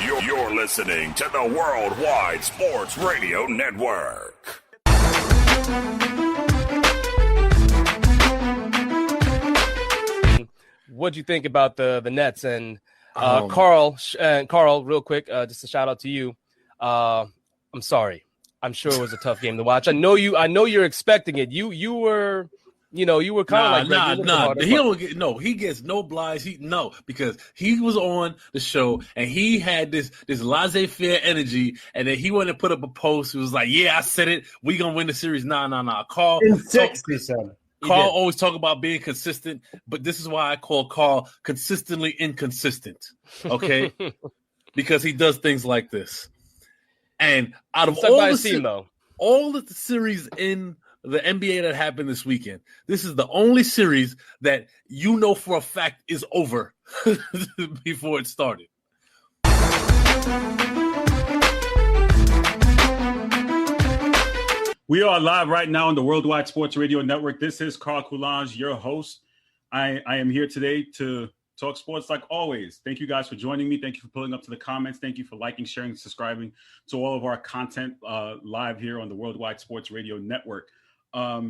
You're listening to the Worldwide Sports Radio Network. What'd you think about the Nets and Carl? Carl, real quick, just a shout out to you. I'm sorry. I'm sure it was a tough game to watch. I know you're expecting it. You were kind of like He don't get he gets no blinds. Because he was on the show and he had this laissez-faire energy, and then he wanted to put up a post. He was like, "Yeah, I said it. We gonna win the series." Nah. Carl in 6, he said. Carl always talk about being consistent, but this is why I call Carl consistently inconsistent. Okay, because he does things like this. And out of all of the series in the NBA that happened this weekend, this is the only series that you know for a fact is over before it started. We are live right now on the Worldwide Sports Radio Network. This is Carl Coulange, your host. I am here today to talk sports like always. Thank you guys for joining me. Thank you for pulling up to the comments. Thank you for liking, sharing, subscribing to all of our content live here on the Worldwide Sports Radio Network.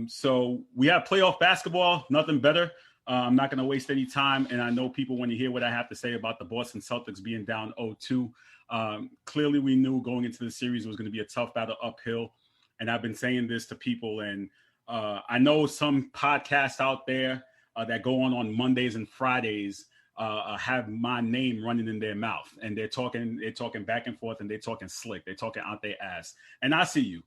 So we have playoff basketball, nothing better. I'm not going to waste any time. And I know people want to hear what I have to say about the Boston Celtics being down 0-2. Clearly, we knew going into the series it was going to be a tough battle uphill. And I've been saying this to people. And I know some podcasts out there that go on Mondays and Fridays have my name running in their mouth, and they're talking back and forth, and they're talking slick. They're talking out their ass. And I see you.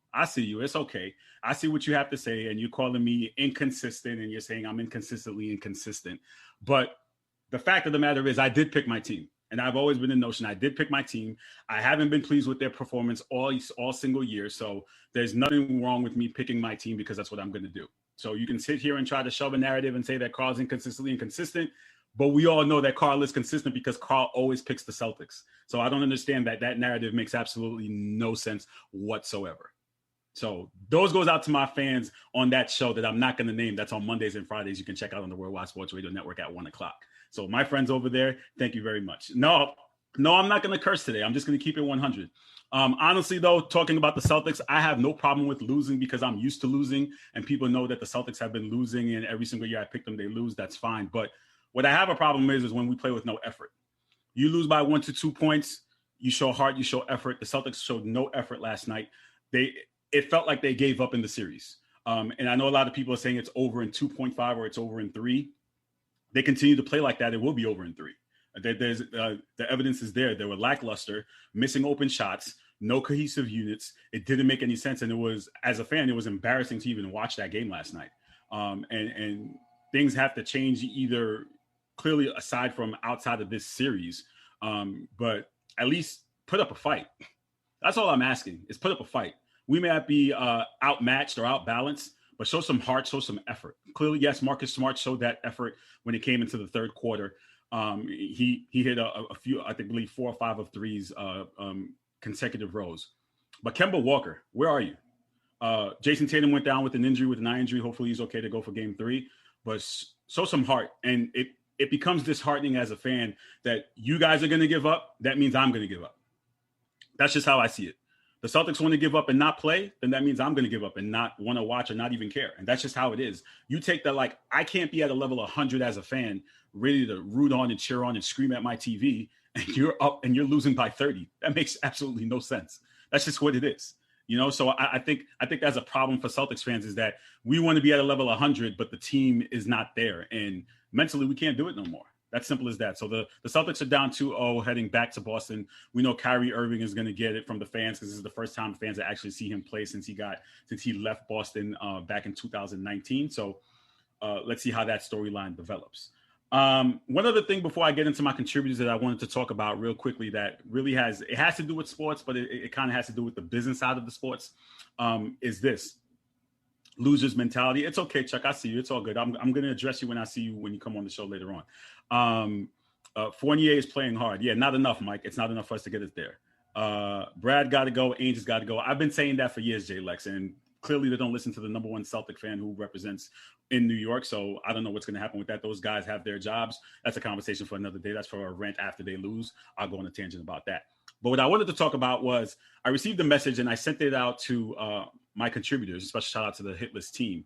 It's okay. I see what you have to say, and you're calling me inconsistent, and you're saying I'm inconsistently inconsistent. But the fact of the matter is I did pick my team, and I've always been the notion I did pick my team. I haven't been pleased with their performance all single year, so there's nothing wrong with me picking my team because that's what I'm going to do. So you can sit here and try to shove a narrative and say that Carl's inconsistently inconsistent. But we all know that Carl is consistent because Carl always picks the Celtics. So I don't understand that narrative makes absolutely no sense whatsoever. So those goes out to my fans on that show that I'm not going to name. That's on Mondays and Fridays. You can check out on the Worldwide Sports Radio Network at 1:00. So my friends over there, thank you very much. No, I'm not going to curse today. I'm just going to keep it 100. Honestly, though, talking about the Celtics, I have no problem with losing because I'm used to losing. And people know that the Celtics have been losing. And every single year I pick them, they lose. That's fine. But what I have a problem is when we play with no effort. You lose by 1 to 2 points. You show heart. You show effort. The Celtics showed no effort last night. It felt like they gave up in the series. And I know a lot of people are saying it's over in 2.5 or it's over in 3. They continue to play like that. It will be over in 3. The evidence is there. They were lackluster, missing open shots, no cohesive units. It didn't make any sense. And it was, as a fan, it was embarrassing to even watch that game last night. And things have to change either clearly aside from outside of this series. But at least put up a fight. That's all I'm asking is put up a fight. We may not be outmatched or outbalanced, but show some heart, show some effort. Clearly, yes, Marcus Smart showed that effort when it came into the third quarter. He hit a few, I believe 4 or 5 of threes, consecutive rows. But Kemba Walker, where are you? Jason Tatum went down with an injury, with an eye injury. Hopefully he's okay to go for game 3. But show some heart. And it becomes disheartening as a fan that you guys are going to give up. That means I'm going to give up. That's just how I see it. The Celtics want to give up and not play, then that means I'm going to give up and not want to watch or not even care. And that's just how it is. You take that, like, I can't be at a level 100 as a fan, ready to root on and cheer on and scream at my TV, and you're up and you're losing by 30. That makes absolutely no sense. That's just what it is. You know, so I think that's a problem for Celtics fans is that we want to be at a level 100, but the team is not there. And mentally, we can't do it no more. That's simple as that. So the Celtics are down 2-0 heading back to Boston. We know Kyrie Irving is going to get it from the fans because this is the first time fans that actually see him play since he left Boston back in 2019. So let's see how that storyline develops. One other thing before I get into my contributors that I wanted to talk about real quickly that really has to do with sports, but it kind of has to do with the business side of the sports, is this. Losers mentality. It's okay, Chuck. I see you. It's all good. I'm going to address you when I see you when you come on the show later on. Fournier is playing hard. Yeah, not enough, Mike. It's not enough for us to get us there. Brad got to go. Ainge has got to go. I've been saying that for years, Jay Lex, and clearly they don't listen to the number one Celtic fan who represents in New York. So I don't know what's going to happen with that. Those guys have their jobs. That's a conversation for another day. That's for a rant after they lose. I'll go on a tangent about that. But what I wanted to talk about was I received a message and I sent it out to my contributors. A special shout out to the Hit List team.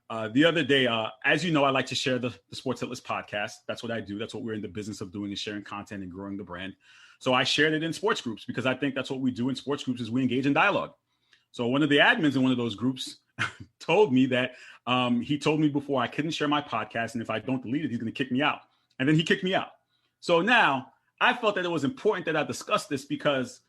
The other day, as you know, I like to share the Sports Hit List podcast. That's what I do. That's what we're in the business of doing, is sharing content and growing the brand. So I shared it in sports groups because I think that's what we do in sports groups, is we engage in dialogue. So one of the admins in one of those groups told me that he told me before I couldn't share my podcast, and if I don't delete it, he's going to kick me out. And then he kicked me out. So now I felt that it was important that I discuss this, because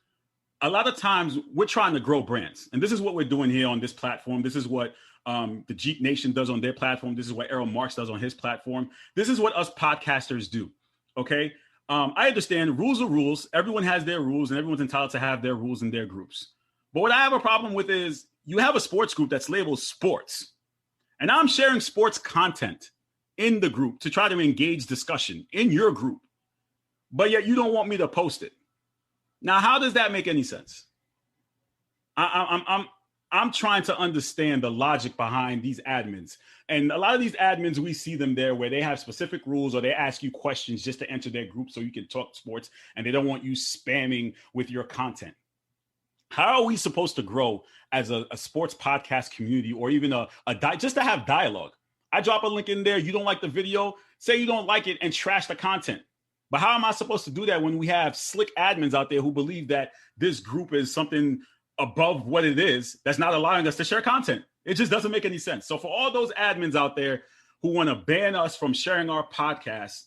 a lot of times we're trying to grow brands. And this is what we're doing here on this platform. This is what the Jeep Nation does on their platform. This is what Errol Marks does on his platform. This is what us podcasters do. Okay. I understand rules are rules. Everyone has their rules, and everyone's entitled to have their rules in their groups. But what I have a problem with is you have a sports group that's labeled sports, and I'm sharing sports content in the group to try to engage discussion in your group, but yet you don't want me to post it. Now, how does that make any sense? I'm trying to understand the logic behind these admins. And a lot of these admins, we see them there where they have specific rules, or they ask you questions just to enter their group so you can talk sports, and they don't want you spamming with your content. How are we supposed to grow as a sports podcast community, or even just to have dialogue? I drop a link in there. You don't like the video, say you don't like it and trash the content. But how am I supposed to do that when we have slick admins out there who believe that this group is something above what it is, that's not allowing us to share content? It just doesn't make any sense. So for all those admins out there who want to ban us from sharing our podcast,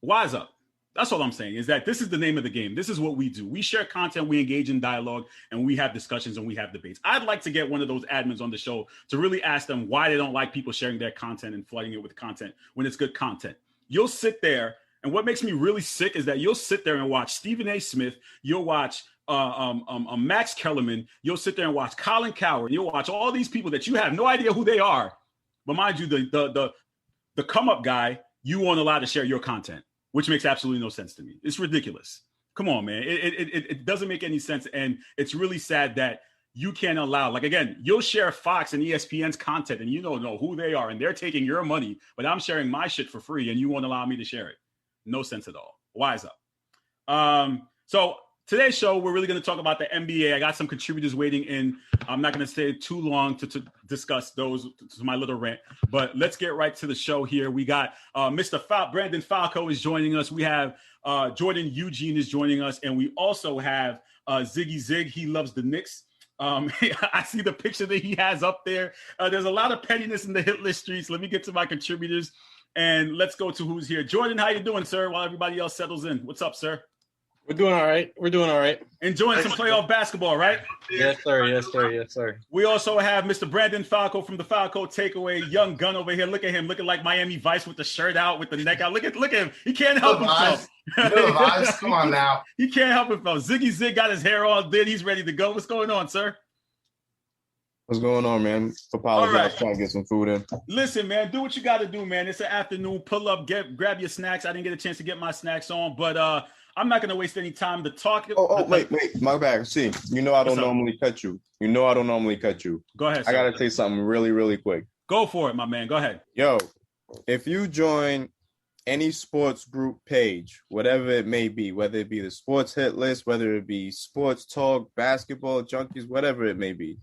wise up. That's all I'm saying, is that this is the name of the game. This is what we do. We share content, we engage in dialogue, and we have discussions and we have debates. I'd like to get one of those admins on the show to really ask them why they don't like people sharing their content and flooding it with content when it's good content. You'll sit there, and what makes me really sick is that you'll sit there and watch Stephen A. Smith, you'll watch Max Kellerman, you'll sit there and watch Colin Cowherd, you'll watch all these people that you have no idea who they are. But mind you, the come up guy, you won't allow to share your content, which makes absolutely no sense to me. It's ridiculous. Come on, man. It doesn't make any sense. And it's really sad that you can't allow, like, again, you'll share Fox and ESPN's content and you don't know who they are and they're taking your money, but I'm sharing my shit for free and you won't allow me to share it. No sense at all. Wise up. So today's show, we're really going to talk about the NBA. I got some contributors waiting in. I'm not going to stay too long to discuss those, to my little rant, but let's get right to the show here. We got Mr. Brandon Falco is joining us. We have Jordan Eugene is joining us. And we also have Ziggy Zig. He loves the Knicks. I see the picture that he has up there. There's a lot of pettiness in the hit list streets. Let me get to my contributors and let's go to who's here. Jordan, how you doing, sir? While everybody else settles in. What's up, sir? We're doing all right. Enjoying some playoff basketball, right? Yes, sir. We also have Mr. Brandon Falco from the Falco Takeaway, young gun over here. Look at him, looking like Miami Vice with the shirt out, with the neck out. Look at him. He can't help himself. Come on now. He can't help himself. Ziggy Zig got his hair all did. He's ready to go. What's going on, sir? What's going on, man? Apologize, right. Trying to get some food in. Listen, man, do what you got to do, man. It's an afternoon. Pull up, grab your snacks. I didn't get a chance to get my snacks on, but I'm not going to waste any time to talk. Wait, my bad. See, I don't normally cut you. Go ahead, sir. I got to say something really, really quick. Go for it, my man. Go ahead. Yo, if you join any sports group page, whatever it may be, whether it be the sports hit list, whether it be sports talk, basketball junkies, whatever it may be,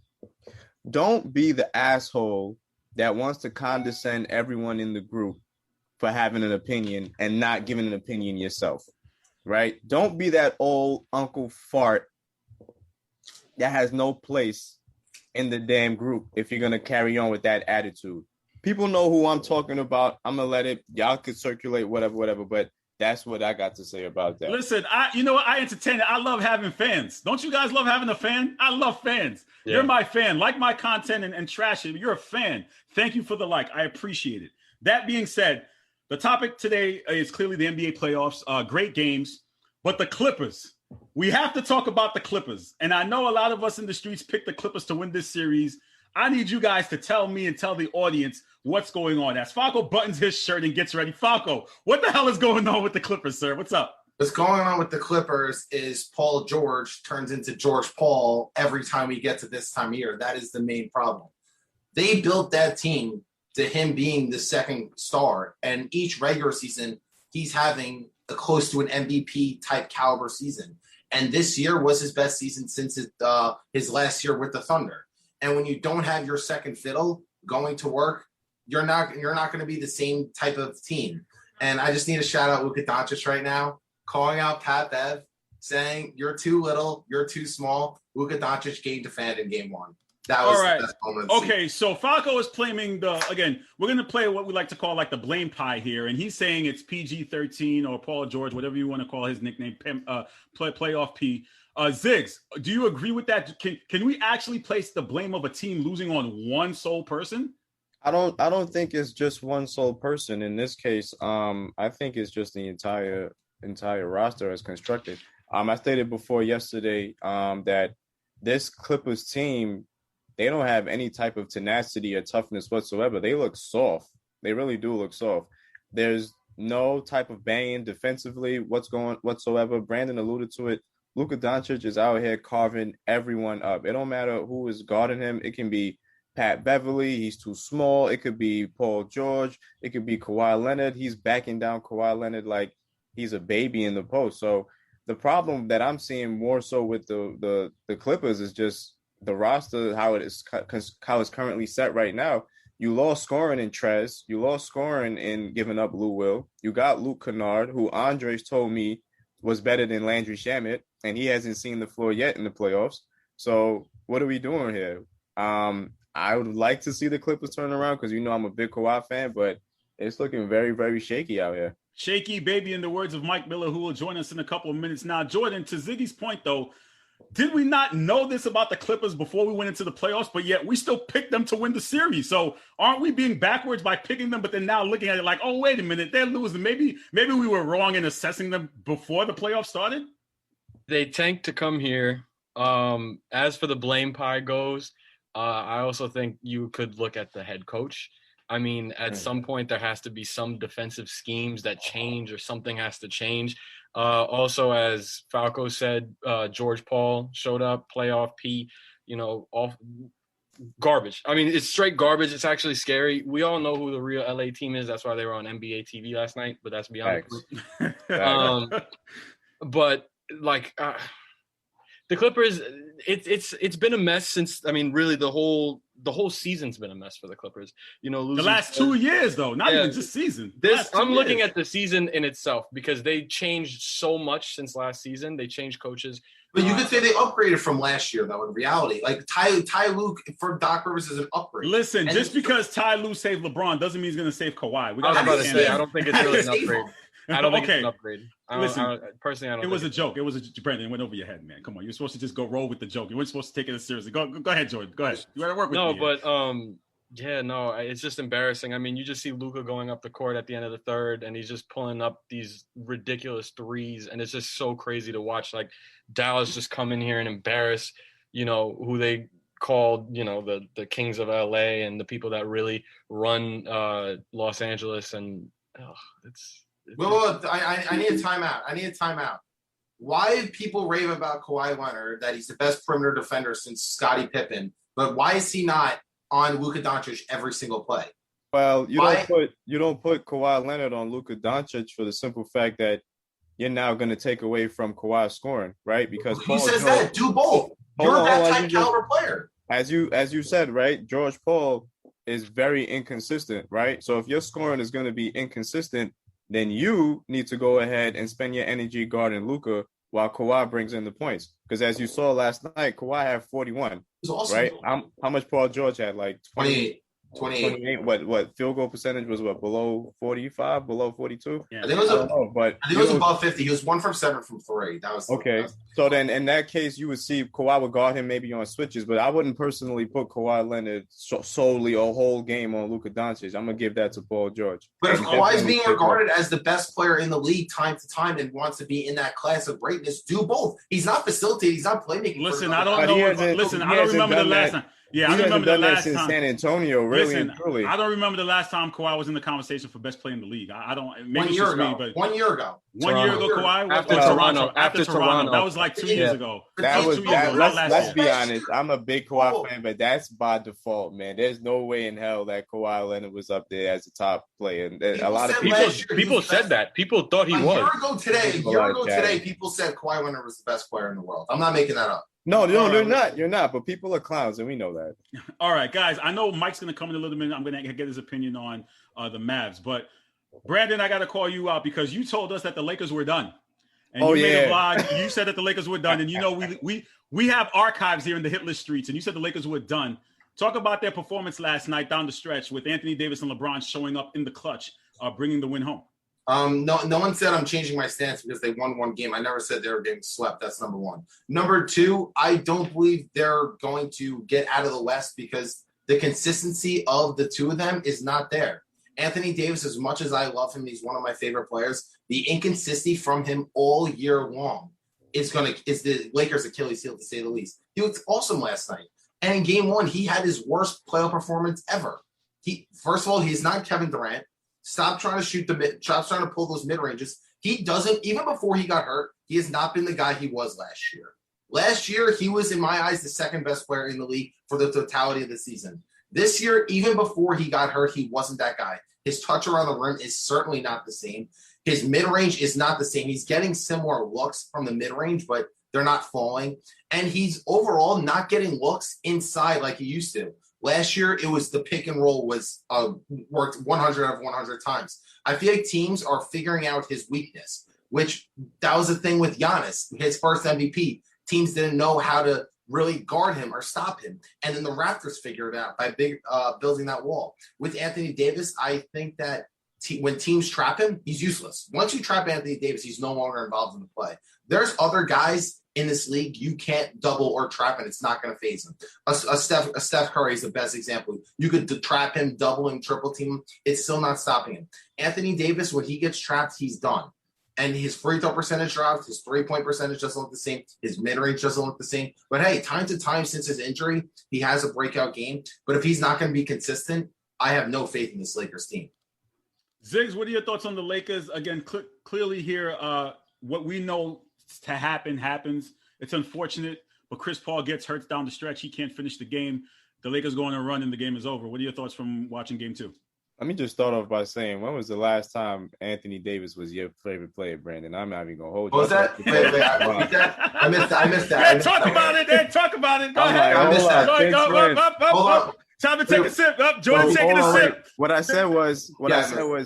don't be the asshole that wants to condescend everyone in the group for having an opinion and not giving an opinion yourself, right? Don't be that old Uncle Fart that has no place in the damn group if you're going to carry on with that attitude. People know who I'm talking about. I'm going to let it, y'all could circulate whatever, but that's what I got to say about that. Listen, I entertain it. I love having fans. Don't you guys love having a fan? I love fans. Yeah. You're my fan. Like my content and trash it. You're a fan. Thank you for the like. I appreciate it. That being said, the topic today is clearly the NBA playoffs. Great games. But the Clippers. We have to talk about the Clippers. And I know a lot of us in the streets picked the Clippers to win this series. I need you guys to tell me and tell the audience what's going on. As Falco buttons his shirt and gets ready. Falco, what the hell is going on with the Clippers, sir? What's up? What's going on with the Clippers is Paul George turns into George Paul every time we get to this time of year. That is the main problem. They built that team to him being the second star. And each regular season, he's having close to an MVP type caliber season. And this year was his best season since his last year with the Thunder. And when you don't have your second fiddle going to work, you're not going to be the same type of team. And I just need to shout out Luka Doncic right now, calling out Pat Bev, saying you're too little, you're too small. Luka Doncic game to fan in game 1. That was the best moment of the Okay, so Falco is claiming we're going to play what we like to call like the blame pie here. And he's saying it's PG-13 or Paul George, whatever you want to call his nickname, playoff P. Ziggs, do you agree with that? Can we actually place the blame of a team losing on one sole person? I don't think it's just one sole person. In this case, I think it's just the entire roster as constructed. I stated before yesterday that this Clippers team, they don't have any type of tenacity or toughness whatsoever. They look soft. They really do look soft. There's no type of banging defensively whatsoever. Brandon alluded to it. Luka Doncic is out here carving everyone up. It don't matter who is guarding him. It can be Pat Beverly. He's too small. It could be Paul George. It could be Kawhi Leonard. He's backing down Kawhi Leonard like he's a baby in the post. So the problem that I'm seeing more so with the Clippers is just the roster, how it's currently set right now. You lost scoring in Trez. You lost scoring in giving up Lou Will. You got Luke Kennard, who Andres told me was better than Landry Shamet, and he hasn't seen the floor yet in the playoffs. So what are we doing here? I would like to see the Clippers turn around because I'm a big Kawhi fan, but it's looking very, very shaky out here. Shaky baby, in the words of Mike Miller, who will join us in a couple of minutes. Now, Jordan, to Ziggy's point, though, did we not know this about the Clippers before we went into the playoffs, but yet we still picked them to win the series? So aren't we being backwards by picking them, but then now looking at it like, oh, wait a minute, they're losing. Maybe we were wrong in assessing them before the playoffs started? They tanked to come here. As for the blame pie goes, I also think you could look at the head coach. I mean, at some point there has to be some defensive schemes that change or something has to change. Also, as Falco said, George Paul showed up, playoff P, off garbage. I mean, it's straight garbage. It's actually scary. We all know who the real LA team is. That's why they were on NBA TV last night, but that's beyond but like the Clippers, it's been a mess since, really the whole season's been a mess for the Clippers. The last 2 years, though, not even just season. I'm looking at the season in itself because they changed so much since last season. They changed coaches. But you could say they upgraded from last year, though, in reality. Like, Ty Lue for Doc Rivers is an upgrade. Listen, just because Ty Lue saved LeBron doesn't mean he's going to save Kawhi. I was about to say, I don't think it's really an upgrade. I don't think it's an upgrade. Listen, personally, I don't. It was a joke. It was Brandon. It went over your head, man. Come on, you're supposed to just go roll with the joke. You weren't supposed to take it as seriously. Go ahead, Jordan. Go ahead. You got to work with me. It's just embarrassing. I mean, you just see Luka going up the court at the end of the third, and he's just pulling up these ridiculous threes, and it's just so crazy to watch. Like Dallas just come in here and embarrass, who they called, the kings of LA and the people that really run Los Angeles, and I need a timeout. Why people rave about Kawhi Leonard, that he's the best perimeter defender since Scottie Pippen, but why is he not on Luka Doncic every single play? Well, you don't put Kawhi Leonard on Luka Doncic for the simple fact that you're now going to take away from Kawhi's scoring, right? Because who says that? Do both. You're that type caliber player. As you said, right? George Paul is very inconsistent, right? So if your scoring is going to be inconsistent, then you need to go ahead and spend your energy guarding Luka while Kawhi brings in the points. Because as you saw last night, Kawhi had 41, right? How much Paul George had? Like 28. What field goal percentage was below 45, below 42? Yeah. I think it was above 50. He was 1 from 7 from 3. That was okay. So then in that case, you would see Kawhi would guard him maybe on switches, but I wouldn't personally put Kawhi Leonard solely a whole game on Luka Doncic. I'm gonna give that to Paul George. But if Kawhi is being regarded as the best player in the league time to time and wants to be in that class of greatness, do both. He's not facilitating. He's not playmaking. Listen, I don't know. I don't remember the last time. Yeah, He I don't hasn't remember the done that last since time. San Antonio, really Listen, and truly. I don't remember the last time Kawhi was in the conversation for best player in the league. I don't. Maybe 1 it's year just ago. me, but 1 year ago. 1 year ago, Toronto. Kawhi After Toronto. Toronto. After Toronto. That was like 2 years ago. That was 2 years ago, not last let's year. be honest. I'm a big Kawhi fan, but that's by default, man. There's no way in hell that Kawhi Leonard was up there as a top player. And a lot of people said that. People thought he was. A year ago today, people said Kawhi Leonard was the best player in the world. I'm not making that up. No, they're not. You're not. But people are clowns, and we know that. All right, guys. I know Mike's going to come in a little bit. I'm going to get his opinion on the Mavs. But, Brandon, I got to call you out because you told us that the Lakers were done. And you made a vlog. You said that the Lakers were done. And, you know, we have archives here in the hit list streets. And you said the Lakers were done. Talk about their performance last night down the stretch with Anthony Davis and LeBron showing up in the clutch, bringing the win home. No one said I'm changing my stance because they won one game. I never said they were getting swept. That's number one. Number two, I don't believe they're going to get out of the West because the consistency of the two of them is not there. Anthony Davis, as much as I love him, he's one of my favorite players. The inconsistency from him all year long is the Lakers' Achilles heel, to say the least. He looked awesome last night. And in game one, he had his worst playoff performance ever. First of all, he's not Kevin Durant. Stop trying to stop trying to pull those mid-ranges. He doesn't, even before he got hurt, he has not been the guy he was last year. Last year, he was, in my eyes, the second best player in the league for the totality of the season. This year, even before he got hurt, he wasn't that guy. His touch around the rim is certainly not the same. His mid-range is not the same. He's getting similar looks from the mid-range, but they're not falling. And he's overall not getting looks inside like he used to. Last year, it was the pick and roll was worked 100 out of 100 times. I feel like teams are figuring out his weakness, which that was the thing with Giannis, his first MVP. Teams didn't know how to really guard him or stop him. And then the Raptors figured it out by building that wall. With Anthony Davis, I think that when teams trap him, he's useless. Once you trap Anthony Davis, he's no longer involved in the play. There's other guys in this league you can't double or trap, and it's not going to phase him. A Steph Curry is the best example. You could trap him, double him, triple team him. It's still not stopping him. Anthony Davis, when he gets trapped, he's done. And his free throw percentage dropped. His three-point percentage doesn't look the same. His mid-range doesn't look the same. But, hey, time to time since his injury, he has a breakout game. But if he's not going to be consistent, I have no faith in this Lakers team. Ziggs, what are your thoughts on the Lakers? Again, clearly here, what we know to happen happens. It's unfortunate, but Chris Paul gets hurt down the stretch. He can't finish the game. The Lakers go on a run and the game is over. What are your thoughts from watching game two? Let me just start off by saying, when was the last time Anthony Davis was your favorite player, Brandon? I'm not even going to hold you. What was that? I missed that. Yeah, talk about it. Go ahead. I missed that. Hold on. Time to take a sip. Jordan taking a sip. What I said was,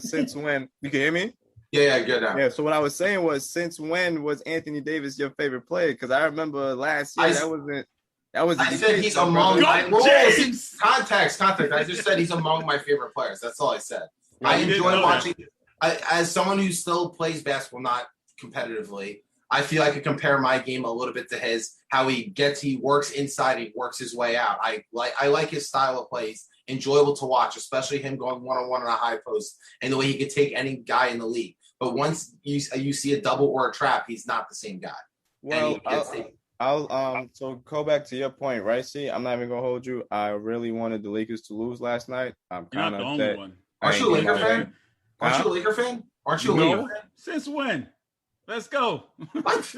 since when? You can hear me? Yeah, good now. Yeah, so what I was saying was, since when was Anthony Davis your favorite player? Because I remember last year I said he's among context. I just said he's among my favorite players. That's all I said. Yeah, I enjoy watching. As someone who still plays basketball, not competitively, I feel I could compare my game a little bit to his. How he works inside, he works his way out. I like his style of play. He's enjoyable to watch, especially him going one-on-one in a high post and the way he could take any guy in the league. But once you see a double or a trap, he's not the same guy. Well, so go back to your point, right? See, I'm not even gonna hold you. I really wanted the Lakers to lose last night. I'm kind of upset. Only one. Aren't you a Laker fan? Aren't you a Laker fan? Since when? Let's go. What?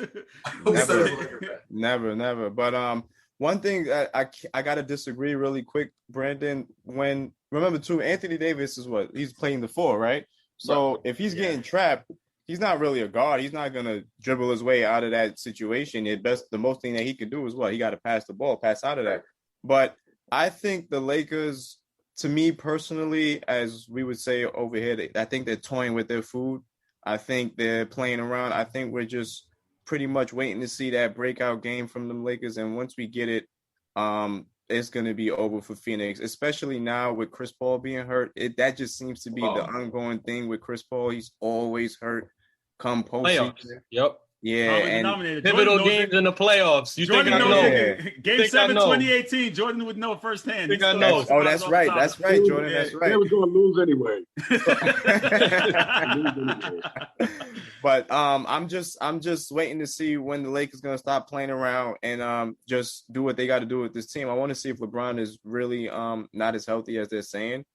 Never. But one thing that I gotta disagree really quick, Brandon. Remember too, Anthony Davis is he's playing the 4, right? So if he's getting trapped, he's not really a guard. He's not gonna dribble his way out of that situation. The most thing that he can do is he got to pass the ball, pass out of that. But I think the Lakers, to me personally, as we would say over here, I think they're toying with their food. I think they're playing around. I think we're just pretty much waiting to see that breakout game from the Lakers. And once we get it, it's going to be over for Phoenix, especially now with Chris Paul being hurt. That just seems to be the ongoing thing with Chris Paul. He's always hurt come postseason. Yep. Yeah. And pivotal games in the playoffs. Jordan think I know? Yeah. Game 7, 2018. Jordan would know firsthand. Think I know. That's right. That's right, Jordan. That's right. They were going to lose anyway. But I'm just waiting to see when the Lakers gonna stop playing around and just do what they got to do with this team. I want to see if LeBron is really not as healthy as they're saying.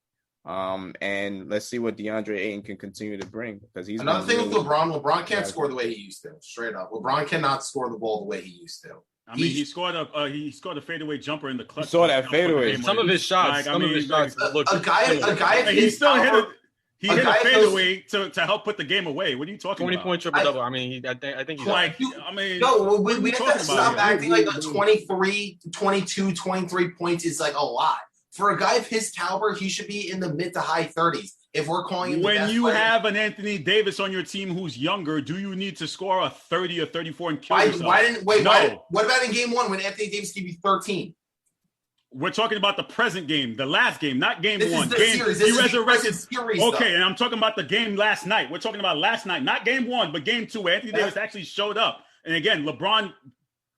And let's see what DeAndre Ayton can continue to bring, because he's another thing really, with LeBron. LeBron can't score the way he used to. Straight up, LeBron cannot score the ball the way he used to. I mean, he scored a fadeaway jumper in the clutch. You saw that fadeaway. Some of his shots, look. A guy of he his still hit caliber, it. He hit a fadeaway to help put the game away. What are you talking 20 about? 20-point triple-double. I mean, I think he's Like, no, we have to stop here? acting like a 23, 22, 23 points is like a lot. For a guy of his caliber, he should be in the mid to high 30s. If we're calling him the When best you player. have an Anthony Davis on your team who's younger, do you need to score a 30 or 34 and kill yourself? What about in game one when Anthony Davis gave you 13? We're talking about the present game, the last game, not game This one. is the series. This is the present series, okay, though. and I'm talking about the game last night. We're talking about last night, not game one, but game two. Anthony Davis actually showed up. And again, LeBron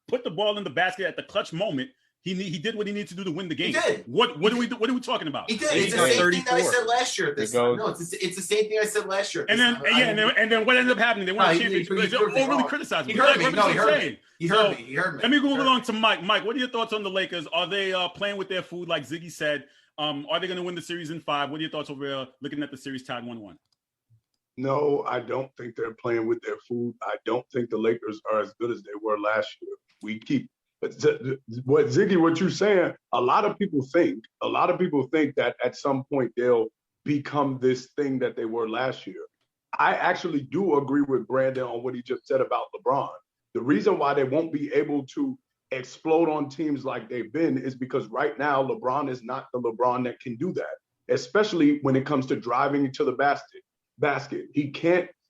put the ball in the basket at the clutch moment. He did what he needed to do to win the game. He did. What are we talking about? He did. It's the same thing that I said last year. No, it's the same thing I said last year. And then what ended up happening? They won a championship. They overly criticized me. He heard me. He heard me. Let me move along to Mike. Mike, what are your thoughts on the Lakers? Are they playing with their food like Ziggy said? Are they going to win the series in 5? What are your thoughts over looking at the series tied 1-1? No, I don't think they're playing with their food. I don't think the Lakers are as good as they were last year. What you're saying, a lot of people think that at some point they'll become this thing that they were last year. I actually do agree with Brandon on what he just said about LeBron. The reason why they won't be able to explode on teams like they've been is because right now LeBron is not the LeBron that can do that, especially when it comes to driving to the basket.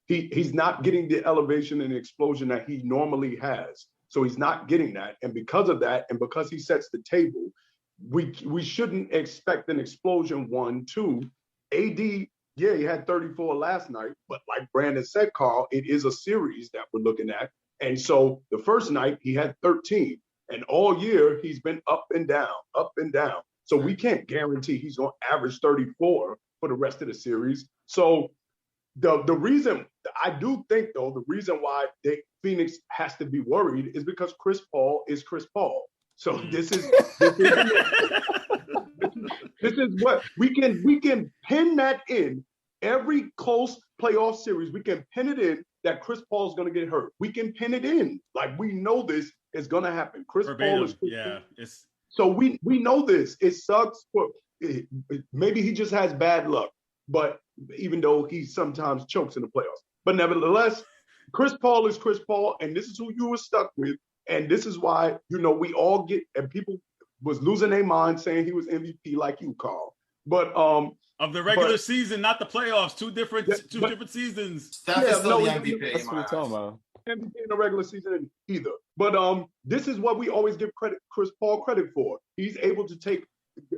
He's not getting the elevation and explosion that he normally has. So he's not getting that. And because of that, and because he sets the table, we shouldn't expect an explosion. 1, 2. AD, yeah, he had 34 last night. But like Brandon said, Carl, it is a series that we're looking at. And so the first night he had 13. And all year he's been up and down, up and down. So we can't guarantee he's going to average 34 for the rest of the series. So the reason I do think, though, the reason why Phoenix has to be worried is because Chris Paul is Chris Paul. So this is what we can pin that in every close playoff series. We can pin it in that Chris Paul is going to get hurt. We can pin it in like we know this is going to happen. Chris Paul is Chris Paul. So we know this. It sucks. Maybe he just has bad luck. But even though he sometimes chokes in the playoffs. But nevertheless, Chris Paul is Chris Paul, and this is who you were stuck with. And this is why, we all get, and people was losing their mind saying he was MVP like you, Carl. But of the regular season, not the playoffs, two different seasons. Steph is still the MVP. That's what we're talking about. MVP in the regular season either. But this is what we always give Chris Paul credit for. He's able to take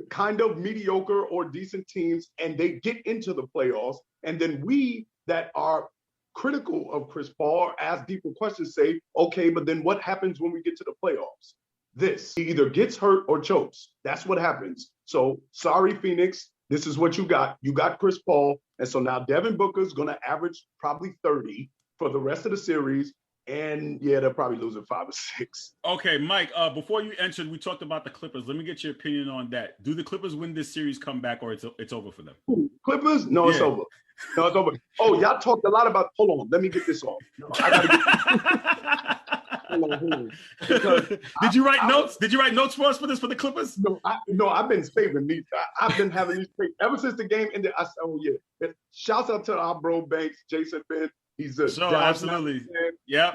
kind of mediocre or decent teams and they get into the playoffs, and then we that are critical of Chris Paul or ask deeper questions say, okay, but then what happens when we get to the playoffs? He either gets hurt or chokes. That's what happens. So sorry, Phoenix, this is what you got. You got Chris Paul, and so now Devin Booker's going to average probably 30 for the rest of the series. And yeah, they'll probably lose it 5 or 6. Okay, Mike, before you entered, we talked about the Clippers. Let me get your opinion on that. Do the Clippers win this series, come back, or it's over for them? Ooh, Clippers? No, It's over. No, it's over. Oh, y'all talked a lot about, hold on, let me get this off. Hold on. Did you write notes? Did you write notes for us for the Clippers? No, I've been saving these. I've been having these ever since the game ended. I said, oh yeah. Shouts out to our bro Banks, Jason Ben. He's a absolutely. Yeah.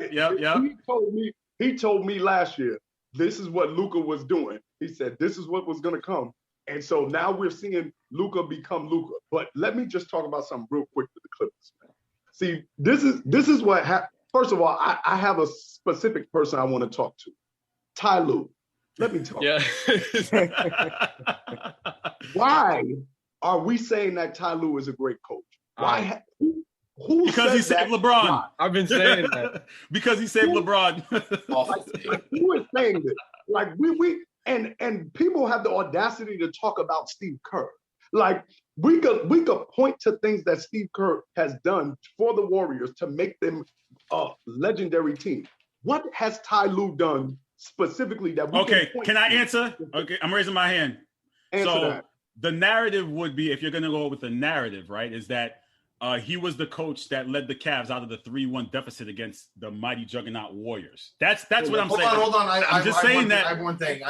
He told me last year, this is what Luka was doing. He said, this is what was going to come. And so now we're seeing Luka become Luka. But let me just talk about something real quick with the Clippers, man. See, this is what happened. First of all, I have a specific person I want to talk to. Ty Lue. Let me talk. Yeah. Why are we saying that Ty Lue is a great coach? Why? Who because he saved LeBron. I've been saying that. Because he saved LeBron. Like, who is saying this? Like we and people have the audacity to talk about Steve Kerr. Like we could point to things that Steve Kerr has done for the Warriors to make them a legendary team. What has Ty Lue done specifically that we can point can I to? answer? Okay, I'm raising my hand. Answer that. The narrative would be, if you're going to go with the narrative, right, is that he was the coach that led the Cavs out of the 3-1 deficit against the mighty juggernaut Warriors. That's what I'm saying. Hold on. I'm just saying that. I have one thing.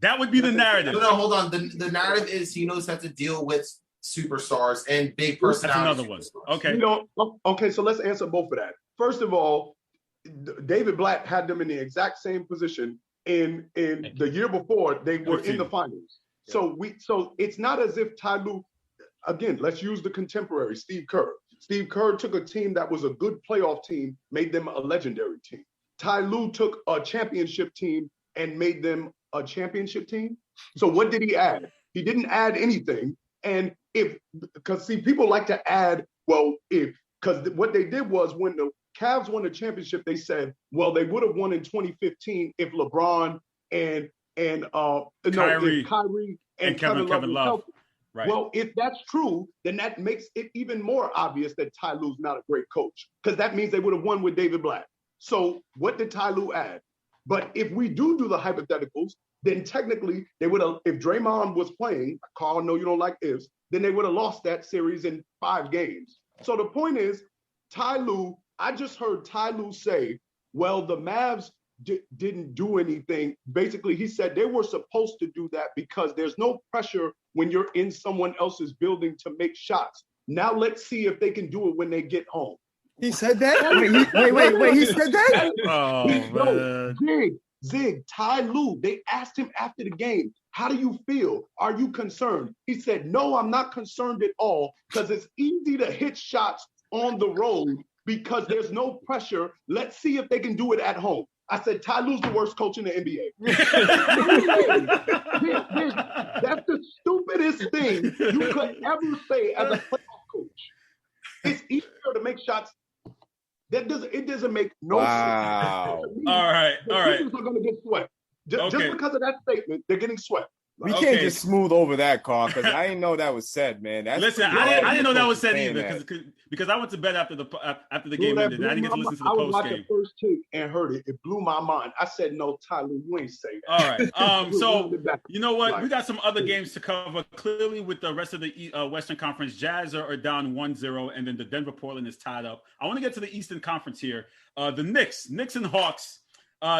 That would be the narrative. No, hold on. The narrative is he knows how to deal with superstars and big personalities. That's another one. Okay. Okay, so let's answer both of that. First of all, David Blatt had them in the exact same position in the year before they were in the finals. Yeah. So it's not as if Ty Lue, again, let's use the contemporary, Steve Kerr. Steve Kerr took a team that was a good playoff team, made them a legendary team. Ty Lue took a championship team and made them a championship team. So what did he add? He didn't add anything. And because people like to add, because what they did was when the Cavs won the championship, they said, well, they would have won in 2015 if LeBron and Kyrie and Kevin Love. Right. Well, if that's true, then that makes it even more obvious that Ty Lue's not a great coach, because that means they would have won with David Blatt. So what did Ty Lue add? But if we do the hypotheticals, then technically they would have, if Draymond was playing, Carl, I know you don't like ifs, then they would have lost that series in 5 games. So the point is, Ty Lue, I just heard Ty Lue say, well, the Mavs didn't do anything. Basically, he said they were supposed to do that because there's no pressure when you're in someone else's building to make shots. Now let's see if they can do it when they get home. He said that? Wait, he said that? No, Zig, Ty Lue, they asked him after the game, how do you feel? Are you concerned? He said, no, I'm not concerned at all, because it's easy to hit shots on the road because there's no pressure. Let's see if they can do it at home. I said, Ty Lue's the worst coach in the NBA. That's the stupidest thing you could ever say as a playoff coach. It's easier to make shots. It doesn't make no sense. All right. Teams are going to get swept. Just because of that statement, they're getting swept. We can't just smooth over that, Carl, because I didn't know that was said, man. I didn't know that was said either, because I went to bed after the game ended. I didn't get to listen to the post game. I was watching first take and heard it. It blew my mind. I said, "No, Tyler, you ain't say that." All right. So you know what? We got some other games to cover. Clearly, with the rest of the Western Conference, Jazz are down 1-0, and then the Denver Portland is tied up. I want to get to the Eastern Conference here. The Knicks and Hawks.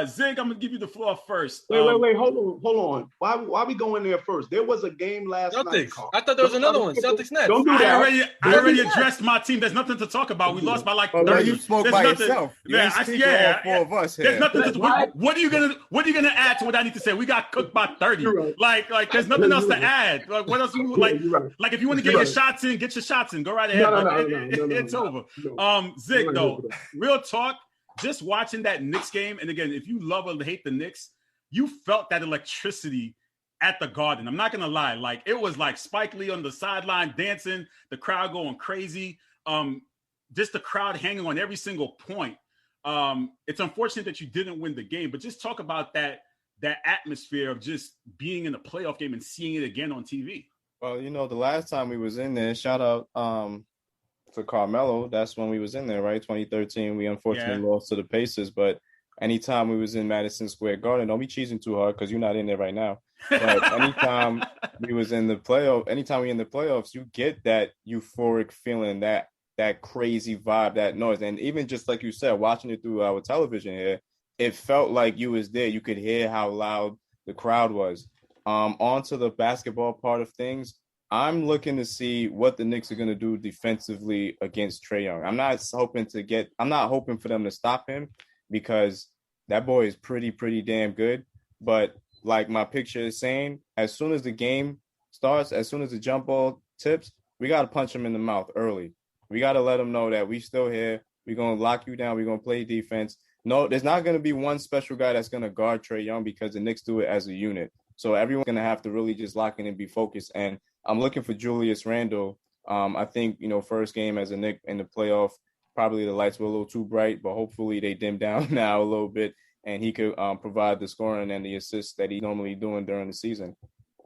Zig, I'm gonna give you the floor first. Wait, hold on. Why we going there first? There was a game last night. I thought there was another one. Celtics Nets. Don't do that. I already addressed my team. There's nothing to talk about. We lost by like 30. You spoke by yourself. All 4 of us here. There's nothing. What are you gonna add to what I need to say? We got cooked by 30. Right. Like there's nothing else to add. Like what else you like? Like if you want to get your shots in, get your shots in. Go right ahead. It's over. Zig, though, real talk. Just watching that Knicks game, and again, if you love or hate the Knicks, you felt that electricity at the Garden. I'm not going to lie. Like, it was like Spike Lee on the sideline dancing, the crowd going crazy, just the crowd hanging on every single point. It's unfortunate that you didn't win the game, but just talk about that atmosphere of just being in a playoff game and seeing it again on TV. Well, the last time we was in there, shout out to Carmelo, that's when we was in there, right? 2013, we unfortunately lost to the Pacers, but anytime we was in Madison Square Garden, don't be cheesing too hard because you're not in there right now. But anytime we in the playoffs, you get that euphoric feeling, that crazy vibe, that noise. And even just like you said, watching it through our television here, it felt like you was there. You could hear how loud the crowd was. On to the basketball part of things, I'm looking to see what the Knicks are going to do defensively against Trae Young. I'm not hoping for them to stop him because that boy is pretty damn good. But like my picture is saying, as soon as the game starts, as soon as the jump ball tips, we got to punch him in the mouth early. We got to let him know that we still here. We're going to lock you down. We're going to play defense. No, there's not going to be one special guy that's going to guard Trae Young because the Knicks do it as a unit. So everyone's going to have to really just lock in and be focused. And I'm looking for Julius Randle. I think, first game as a Knick in the playoff, probably the lights were a little too bright, but hopefully they dim down now a little bit and he could provide the scoring and the assists that he's normally doing during the season.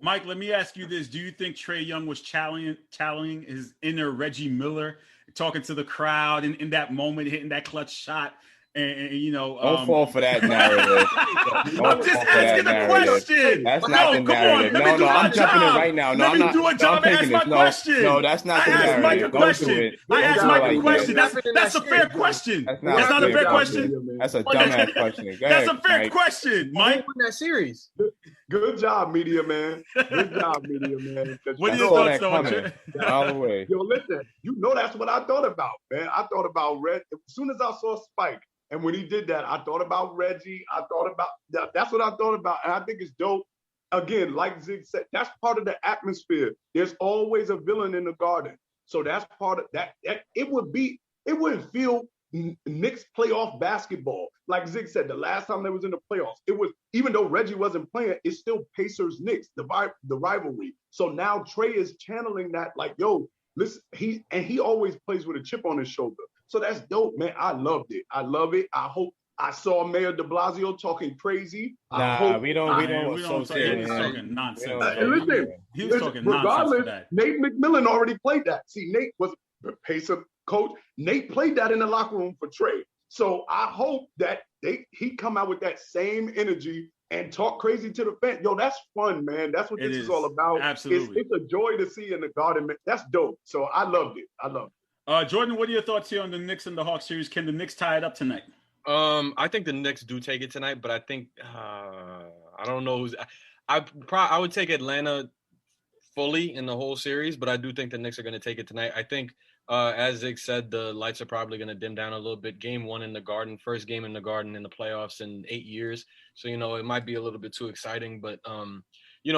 Mike, let me ask you this. Do you think Trae Young was channeling his inner Reggie Miller, talking to the crowd in that moment, hitting that clutch shot? And don't fall for that narrative. I'm just asking a question. That's not the narrative. No, I'm jumping in right now. No, let me do a job and ask my question. No, that's not the narrative. I asked Mike a question. That's a fair question. That's not a fair question. That's a dumbass question. That's a fair question, Mike. Win that series. Good job, media man. Good job, media man. What are your thoughts, though? All the way. Yo, listen. That's what I thought about, man. I thought about Red. As soon as I saw Spike, and when he did that, I thought about Reggie. I thought about that's what I thought about, and I think it's dope. Again, like Zig said, that's part of the atmosphere. There's always a villain in the garden, so that's part of that. It wouldn't feel Knicks playoff basketball. Like Zig said, the last time they was in the playoffs, it was, even though Reggie wasn't playing, it's still Pacers Knicks, the rivalry. So now Trae is channeling that, like, yo, listen, he always plays with a chip on his shoulder. So that's dope, man. I loved it. I love it. I hope I saw Mayor de Blasio talking crazy. We don't associate talking nonsense. He was talking nonsense for that. Nate McMillan already played that. See, Nate was the Pacer coach. Nate played that in the locker room for Trae. So I hope that he come out with that same energy and talk crazy to the fans. Yo, that's fun, man. That's what this is all about. Absolutely. It's a joy to see in the garden. That's dope. So I loved it. Jordan, what are your thoughts here on the Knicks and the Hawks series? Can the Knicks tie it up tonight? I think the Knicks do take it tonight, but I think I don't know who's. I would take Atlanta fully in the whole series, but I do think the Knicks are going to take it tonight. I think, as Zig said, the lights are probably going to dim down a little bit. Game 1 in the Garden, first game in the Garden in the playoffs in 8 years, so it might be a little bit too exciting. But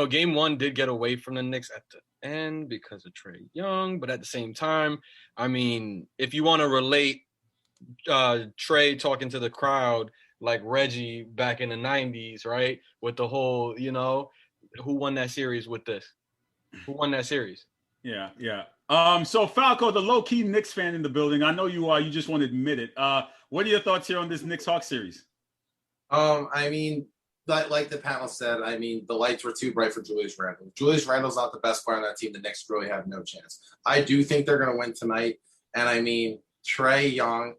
Game 1 did get away from the Knicks at the end because of Trae Young, but at the same time, I mean, if you want to relate Trae talking to the crowd like Reggie back in the 90s, right, with the whole, who won that series with this? Who won that series? Yeah. So Falco, the low-key Knicks fan in the building, I know you are, you just won't admit it. What are your thoughts here on this Knicks-Hawks series? I mean, like the panel said, I mean, the lights were too bright for Julius Randle. If Julius Randle's not the best player on that team, the Knicks really have no chance. I do think they're going to win tonight. And I mean, Trae Young,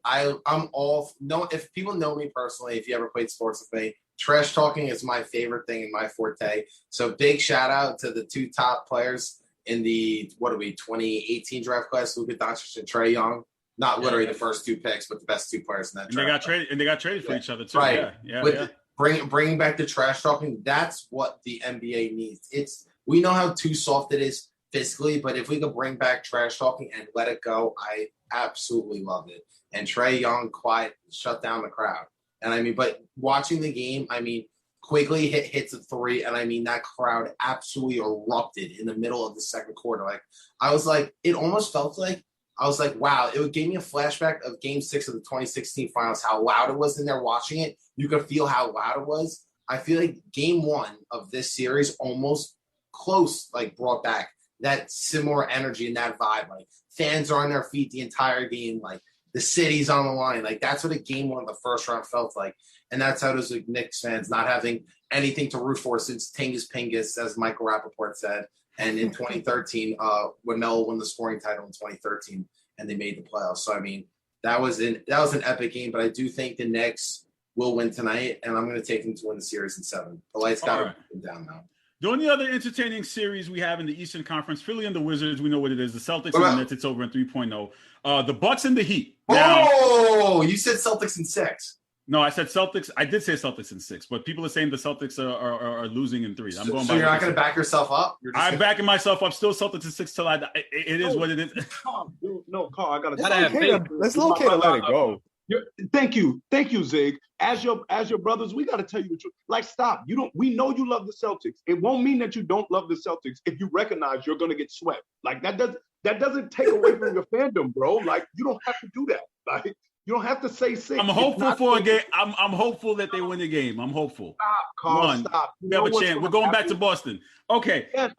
if people know me personally, if you ever played sports with me, trash talking is my favorite thing and my forte. So big shout out to the two top players in the 2018 draft class, Luka Doncic and Trae Young. Not literally the first two picks, but the best two players in that draft. They got traded for each other too. Right. Yeah. Bringing back the trash talking, that's what the NBA needs. We know how too soft it is physically, but if we could bring back trash talking and let it go, I absolutely love it. And Trae Young shut down the crowd. And I mean, but watching the game, I mean, Quigley hits a three, and I mean, that crowd absolutely erupted in the middle of the second quarter. It almost felt like, I was like, wow, it gave me a flashback of Game 6 of the 2016 finals, how loud it was in there watching it. You could feel how loud it was. I feel like Game 1 of this series almost brought back that similar energy and that vibe. Like, fans are on their feet the entire game. Like, the city's on the line. Like, that's what a Game 1 of the first round felt like. And that's how it is with Knicks fans, not having anything to root for since Tingus Pingus, as Michael Rappaport said. And in 2013, when Melo won the scoring title in 2013, and they made the playoffs. So I mean, that was an epic game. But I do think the Knicks will win tonight, and I'm going to take them to win the series in 7. The lights got to come down now. The only other entertaining series we have in the Eastern Conference, Philly and the Wizards, we know what it is. The Celtics and the Nets, it's over in 3.0. The Bucks and the Heat. You said Celtics in 6. No, I said Celtics. I did say Celtics in 6, but people are saying the Celtics are losing in 3. So you're not going to back yourself up? I'm backing myself up. Still Celtics in 6 till it is what it is. Carl, I got to. Let's locate and let it go. Thank you, Zig. As your brothers, we got to tell you the truth. Like, stop. We know you love the Celtics. It won't mean that you don't love the Celtics if you recognize you're going to get swept. Like, that doesn't take away from your fandom, bro. Like, you don't have to do that. Like, you don't have to say 6. I'm hopeful for a game. I'm hopeful that they win the game. I'm hopeful. Stop, Carl. Stop. We have a chance. We're going back to Boston. Okay. Yes,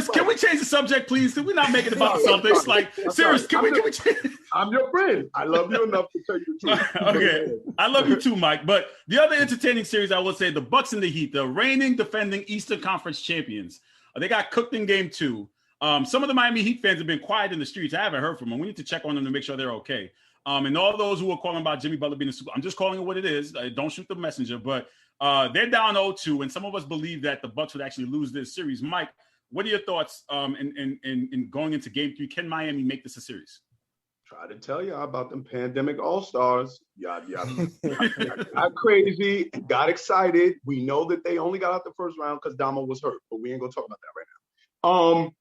can we change the subject, please? We're not making it about the Celtics. Like, serious. Can we change? I'm your friend. I love you enough to tell you the truth. Okay. I love you too, Mike. But the other entertaining series, I would say, the Bucks and the Heat, the reigning, defending Eastern Conference champions. They got cooked in game 2. Some of the Miami Heat fans have been quiet in the streets. I haven't heard from them. We need to check on them to make sure they're okay. And all those who are calling about Jimmy Butler being a super, I'm just calling it what it is. Don't shoot the messenger. But they're down 0-2, and some of us believe that the Bucks would actually lose this series. Mike, what are your thoughts in going into game 3? Can Miami make this a series? Try to tell y'all about them pandemic all-stars. Y'all got crazy, got excited. We know that they only got out the first round because Damo was hurt, but we ain't gonna talk about that right now.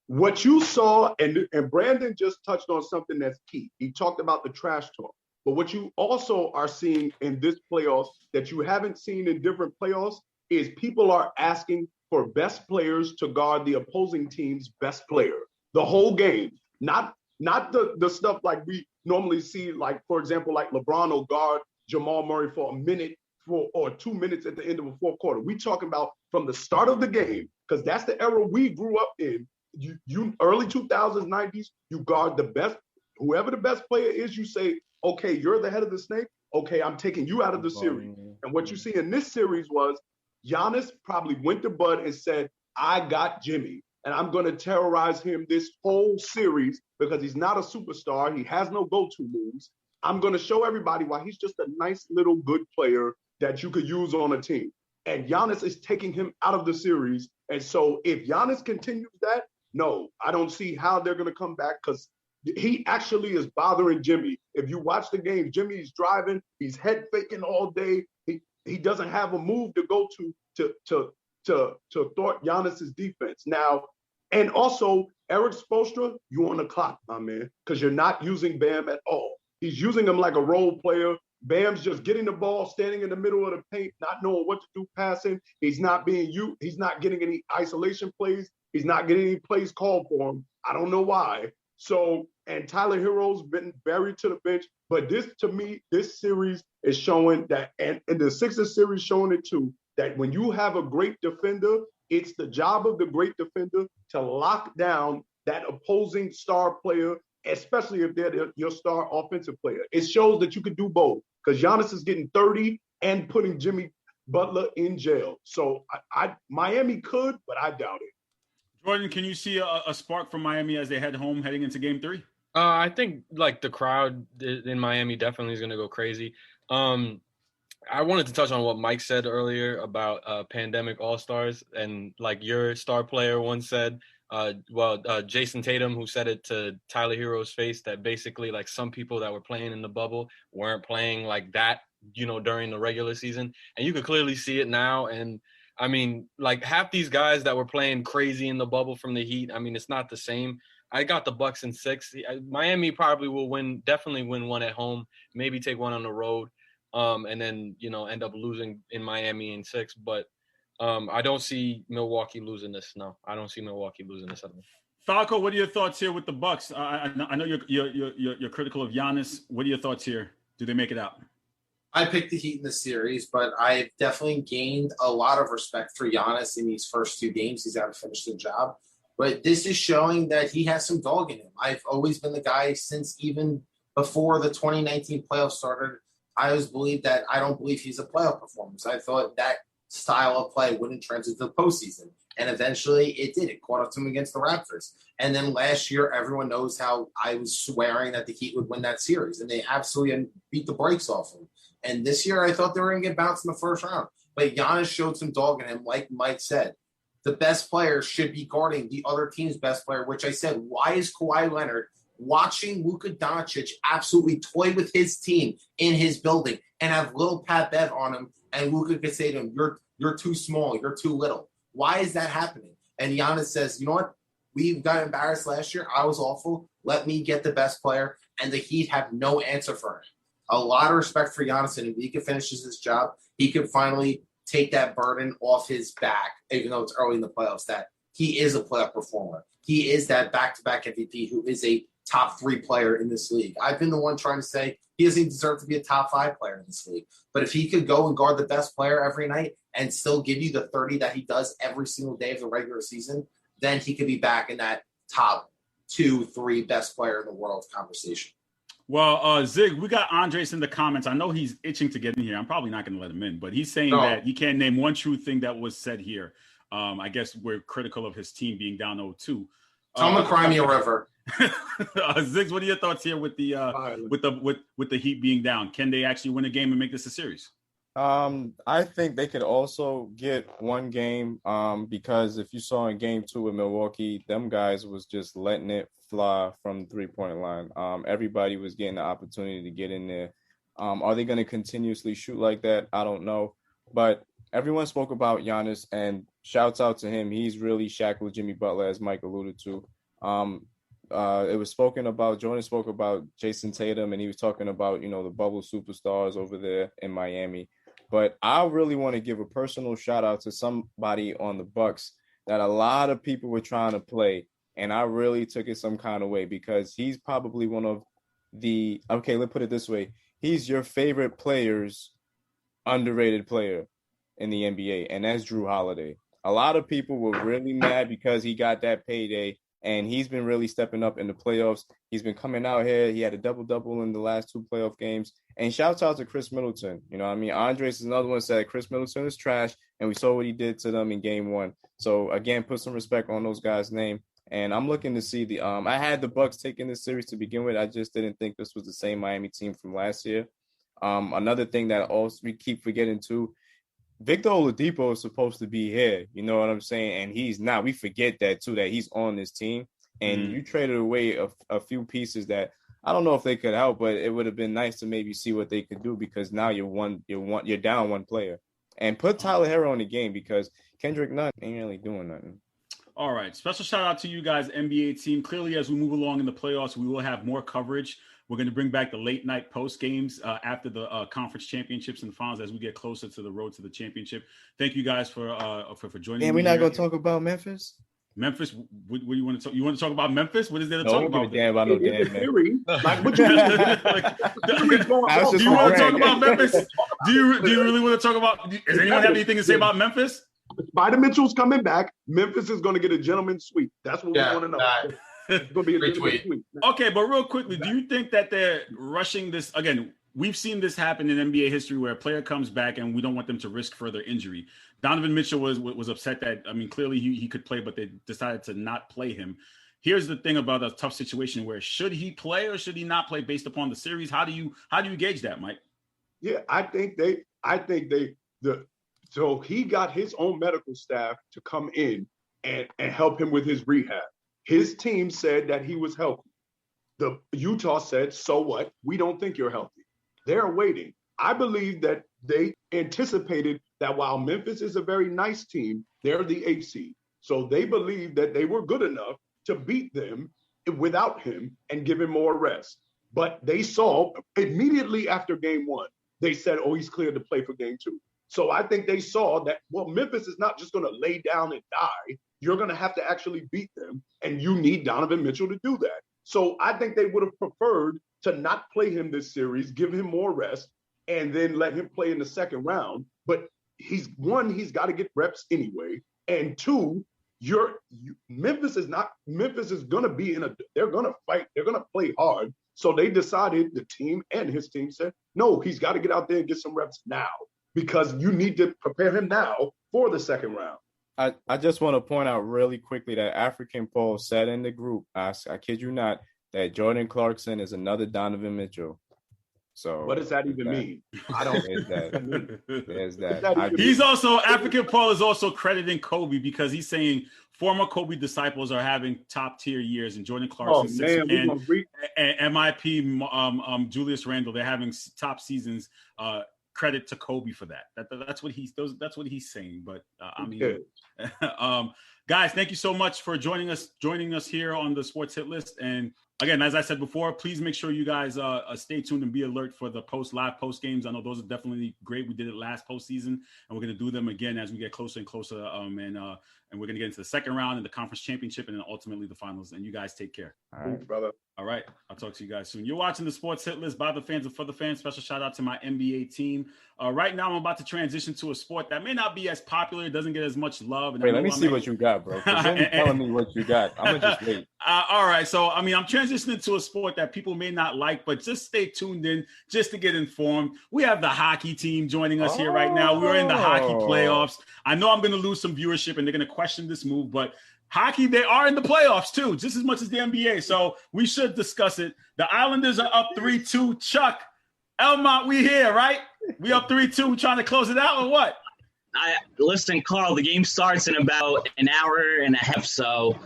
What you saw, and Brandon just touched on something that's key. He talked about the trash talk. But what you also are seeing in this playoffs that you haven't seen in different playoffs is people are asking for best players to guard the opposing team's best player the whole game. Not the stuff like we normally see, like, for example, like LeBron will guard Jamal Murray for a minute or 2 minutes at the end of a fourth quarter. We talking about from the start of the game, because that's the era we grew up in. You early 2000s, 90s, you guard the best, whoever the best player is, you say, okay, you're the head of the snake. Okay, I'm taking you out of the series. And what you see in this series was Giannis probably went to Bud and said, I got Jimmy, and I'm going to terrorize him this whole series because he's not a superstar. He has no go-to moves. I'm going to show everybody why he's just a nice little good player that you could use on a team. And Giannis is taking him out of the series. And so if Giannis continues that, no, I don't see how they're going to come back because he actually is bothering Jimmy. If you watch the game, Jimmy's driving, he's head faking all day. He doesn't have a move to go to thwart Giannis's defense. Now, and also Eric Spoelstra, you on the clock, my man, because you're not using Bam at all. He's using him like a role player. Bam's just getting the ball, standing in the middle of the paint, not knowing what to do passing. He's not getting any isolation plays. He's not getting any plays called for him. I don't know why. So, and Tyler Hero's been buried to the bench. But this, to me, this series is showing that, and the Sixers series showing it too, that when you have a great defender, it's the job of the great defender to lock down that opposing star player, especially if they're your star offensive player. It shows that you can do both because Giannis is getting 30 and putting Jimmy Butler in jail. So Miami could, but I doubt it. Jordan, can you see a spark from Miami as they head home heading into game 3? I think like the crowd in Miami definitely is going to go crazy. I wanted to touch on what Mike said earlier about pandemic all-stars, and like your star player once said, Jason Tatum, who said it to Tyler Hero's face, that basically like some people that were playing in the bubble weren't playing like that, during the regular season. And you could clearly see it now. And I mean, like half these guys that were playing crazy in the bubble from the Heat, I mean, it's not the same. I got the Bucks in 6. Miami probably will definitely win one at home, maybe take one on the road, and then, end up losing in Miami in 6. But I don't see Milwaukee losing this. No, I don't see Milwaukee losing this at all. Falco, what are your thoughts here with the Bucks? I know you're critical of Giannis. What are your thoughts here? Do they make it out? I picked the Heat in the series, but I've definitely gained a lot of respect for Giannis in these first 2 games. He's got to finish the job. But this is showing that he has some dog in him. I've always been the guy since even before the 2019 playoffs started. I always believed that I don't believe he's a playoff performer. I thought that style of play wouldn't transit to the postseason. And eventually it did. It caught up to him against the Raptors. And then last year, everyone knows how I was swearing that the Heat would win that series. And they absolutely beat the brakes off him. And this year, I thought they were going to get bounced in the first round. But Giannis showed some dog in him, like Mike said. The best player should be guarding the other team's best player, which I said, why is Kawhi Leonard watching Luka Doncic absolutely toy with his team in his building and have little Pat Bev on him, and Luka could say to him, you're too small, you're too little. Why is that happening? And Giannis says, you know what? We got embarrassed last year. I was awful. Let me get the best player. And the Heat have no answer for him. A lot of respect for Giannis, and if he finishes his job, he could finally take that burden off his back, even though it's early in the playoffs, that he is a playoff performer. He is that back-to-back MVP who is a top 3 player in this league. I've been the one trying to say he doesn't deserve to be a top 5 player in this league. But if he could go and guard the best player every night and still give you the 30 that he does every single day of the regular season, then he could be back in that top 2-3 best player in the world conversation. Well, Zig, we got Andres in the comments. I know he's itching to get in here. I'm probably not going to let him in, but he's saying that he can't name one true thing that was said here. I guess we're critical of his team being down 0-2. Tell him to cry me a river. Ziggs, what are your thoughts here with the Heat being down? Can they actually win a game and make this a series? I think they could also get one game because if you saw in game 2 with Milwaukee, them guys was just letting it fly from the 3-point line. Everybody was getting the opportunity to get in there. Are they going to continuously shoot like that? I don't know. But everyone spoke about Giannis, and shouts out to him. He's really shackled Jimmy Butler, as Mike alluded to. It was spoken about, Jordan spoke about Jason Tatum, and he was talking about, the bubble superstars over there in Miami. But I really want to give a personal shout out to somebody on the Bucks that a lot of people were trying to play, and I really took it some kind of way because he's probably one of let's put it this way. He's your favorite player's underrated player in the NBA, and that's Drew Holiday. A lot of people were really mad because he got that payday, and he's been really stepping up in the playoffs. He's been coming out here. He had a double-double in the last 2 playoff games. And shouts out to Chris Middleton. Andres is another one said Chris Middleton is trash, and we saw what he did to them in game 1. So, again, put some respect on those guys' name. And I'm looking to see I had the Bucks taking this series to begin with. I just didn't think this was the same Miami team from last year. Another thing that also we keep forgetting, too, Victor Oladipo is supposed to be here. You know what I'm saying? And he's not. We forget that, too, that he's on this team. And you traded away a few pieces that I don't know if they could help, but it would have been nice to maybe see what they could do because now you're down one player. And put Tyler Herro in the game because Kendrick Nunn ain't really doing nothing. All right. Special shout out to you guys, NBA team. Clearly, as we move along in the playoffs, we will have more coverage. We're going to bring back the late night post games after the conference championships and finals as we get closer to the road to the championship. Thank you guys for joining me. And we're not going to talk about Memphis? Memphis, what do you want to talk? You want to talk about Memphis? What is there to talk about? Damn about no damn theory. Like what you do you want to talk about Memphis? Do you really want to talk about? Does anyone have anything to say about Memphis? Spider Mitchell's coming back. Memphis is going to get a gentleman's sweep. That's what we want to know. It's going to be a gentleman's sweep. Okay, but real quickly, do you think that they're rushing this again? We've seen this happen in NBA history where a player comes back and we don't want them to risk further injury. Donovan Mitchell was upset that, clearly he could play, but they decided to not play him. Here's the thing about a tough situation where should he play or should he not play based upon the series? How do you gauge that, Mike? Yeah, so he got his own medical staff to come in and help him with his rehab. His team said that he was healthy. The Utah said, so what? We don't think you're healthy. They're waiting. I believe that they anticipated that while Memphis is a very nice team, they're the 8th seed. So they believed that they were good enough to beat them without him and give him more rest. But they saw immediately after game 1, they said, oh, he's cleared to play for game 2. So I think they saw that, well, Memphis is not just going to lay down and die. You're going to have to actually beat them, and you need Donovan Mitchell to do that. So I think they would have preferred to not play him this series, give him more rest, and then let him play in the second round. But he's got to get reps anyway. And 2, Memphis is going to be they're going to fight. They're going to play hard. So they decided, the team and his team said, no, he's got to get out there and get some reps now because you need to prepare him now for the second round. I just want to point out really quickly that African Paul said in the group, I kid you not, that Jordan Clarkson is another Donovan Mitchell. So what does that even mean? I don't. There's that. He's also African Paul is also crediting Kobe because he's saying former Kobe disciples are having top tier years, and Jordan Clarkson, and MIP, Julius Randle, they're having top seasons. Credit to Kobe for that. That's what he's saying. But guys, thank you so much for joining us here on the Sports Hit List. And again, as I said before, please make sure you guys stay tuned and be alert for the live post games. I know those are definitely great. We did it last postseason, and we're going to do them again as we get closer and closer. And we're going to get into the second round and the conference championship, and then ultimately the finals. And you guys take care. All right, brother. All right. I'll talk to you guys soon. You're watching the Sports Hit List by the fans and for the fans. Special shout out to my NBA team. Right now, I'm about to transition to a sport that may not be as popular, doesn't get as much love. And Wait, let me see what you got, bro. Because you're telling me what you got. I'm gonna just wait. All right, so I'm transitioning to a sport that people may not like, but just stay tuned in just to get informed. We have the hockey team joining us here right now. We're in the hockey playoffs. I know I'm going to lose some viewership, and they're going to question this move, but hockey, they are in the playoffs too, just as much as the NBA. So we should discuss it. The Islanders are up 3-2. Chuck, Elmont, we here, right? We up 3-2, trying to close it out or what? Listen, Carl, the game starts in about an hour and a half, so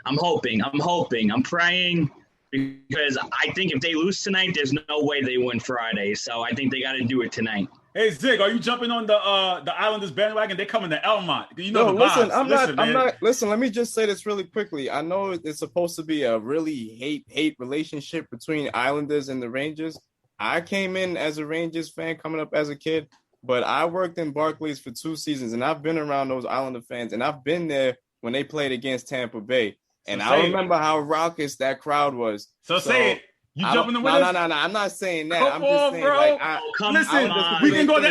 I'm hoping, I'm praying, because I think if they lose tonight, there's no way they win Friday. So I think they got to do it tonight. Hey Zig, are you jumping on the Islanders bandwagon? They're coming to Elmont. You know no, the listen, vibes. I'm not. Listen, let me just say this really quickly. I know it's supposed to be a really hate relationship between Islanders and the Rangers. I came in as a Rangers fan coming up as a kid, but I worked in Barclays for 2 seasons, and I've been around those Islander fans, and I've been there when they played against Tampa Bay, and I remember how raucous that crowd was. So say it. You jumping the No. I'm not saying that. I'm just saying, bro. like, we can go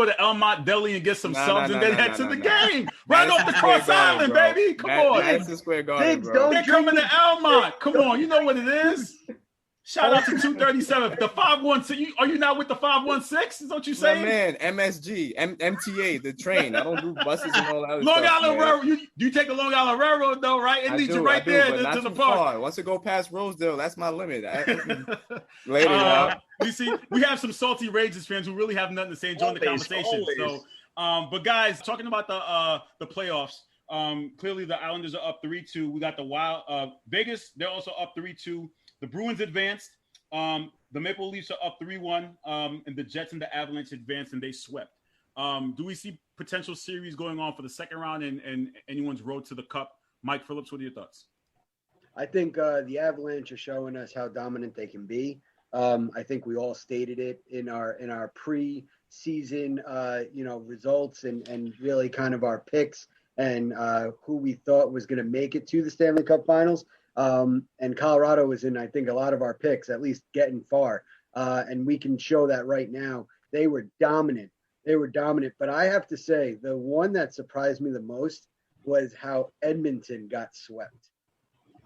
to Elmont Deli and get some subs and then head to the game. Right off the Cross Island, baby. Come on. Madison Square Garden, bro. They're coming to Elmont. Come on, you know what it is. Shout out to 237. The 516. Are you not with the 516? Is what you saying? My man, MSG, MTA, the train. I don't do buses and all that. Long Island Railroad. You take the Long Island Railroad though, right? It leads you right there to the park. Once it go past Rosedale, that's my limit. Later now. You see, we have some salty Rangers fans who really have nothing to say. Join the conversation. So, but guys, talking about the playoffs. Clearly the Islanders are up 3-2. We got the Wild Vegas. They're also up 3-2. The Bruins advanced. The Maple Leafs are up 3-1. And the Jets and the Avalanche advanced, and they swept. Do we see potential series going on for the second round and anyone's road to the Cup? Mike Phillips, what are your thoughts? I think the Avalanche are showing us how dominant they can be. I think we all stated it in our pre-season, results and really kind of our picks and who we thought was going to make it to the Stanley Cup Finals. And Colorado was in, I think, a lot of our picks, at least getting far. And we can show that right now. They were dominant. But I have to say, the one that surprised me the most was how Edmonton got swept.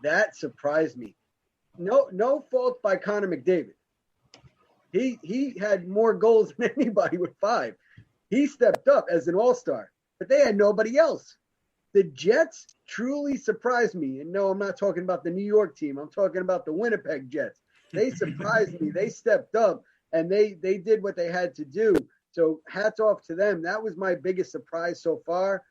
That surprised me. No fault by Connor McDavid. He had more goals than anybody with 5. He stepped up as an all-star, but they had nobody else. The Jets truly surprised me. And no, I'm not talking about the New York team. I'm talking about the Winnipeg Jets. They surprised me. They stepped up, and they did what they had to do. So hats off to them. That was my biggest surprise so far.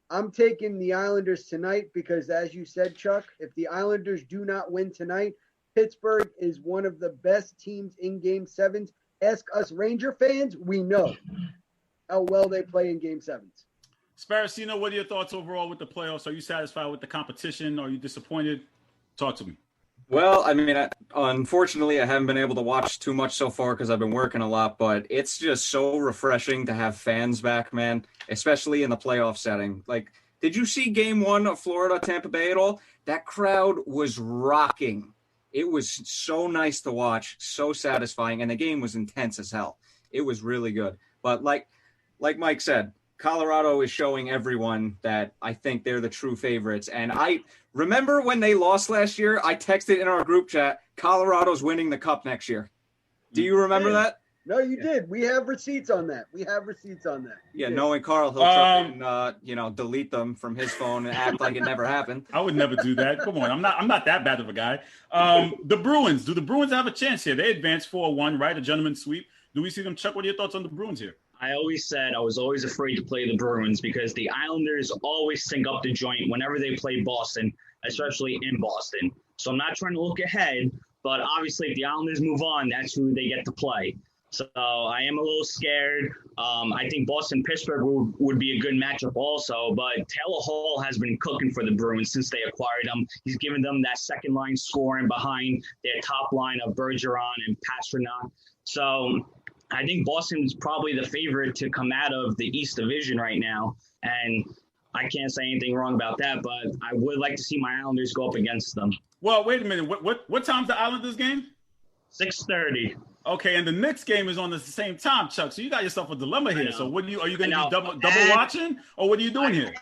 I'm taking the Islanders tonight because, as you said, Chuck, if the Islanders do not win tonight, Pittsburgh is one of the best teams in Game 7s. Ask us Ranger fans. We know how well they play in Game 7s. Sparacino, what are your thoughts overall with the playoffs? Are you satisfied with the competition? Are you disappointed? Talk to me. Well, I mean, unfortunately, I haven't been able to watch too much so far because I've been working a lot, but it's just so refreshing to have fans back, man, especially in the playoff setting. Like, did you see Game 1 of Florida-Tampa Bay at all? That crowd was rocking. It was so nice to watch, so satisfying, and the game was intense as hell. It was really good. But like Mike said, Colorado is showing everyone that I think they're the true favorites. And I remember when they lost last year, I texted in our group chat, Colorado's winning the cup next year. Do you remember that? No, you did. We have receipts on that. Yeah, knowing Carl, he'll try and delete them from his phone and act like it never happened. I would never do that. Come on, I'm not that bad of a guy. The Bruins. Do the Bruins have a chance here? They advanced 4-1, right? A gentleman's sweep. Do we see them? Chuck, what are your thoughts on the Bruins here? I always said I was always afraid to play the Bruins because the Islanders always sync up the joint whenever they play Boston, especially in Boston. So I'm not trying to look ahead, but obviously if the Islanders move on, that's who they get to play. So I am a little scared. I think Boston-Pittsburgh would be a good matchup also, but Taylor Hall has been cooking for the Bruins since they acquired him. He's given them that second line scoring behind their top line of Bergeron and Pastrnak. So I think Boston's probably the favorite to come out of the East Division right now, and I can't say anything wrong about that, but I would like to see my Islanders go up against them. Well, wait a minute. What time's the Islanders game? 6:30. Okay, and the Knicks game is on the same time, Chuck. So you got yourself a dilemma here. So what are you going to be double watching, or what are you doing here?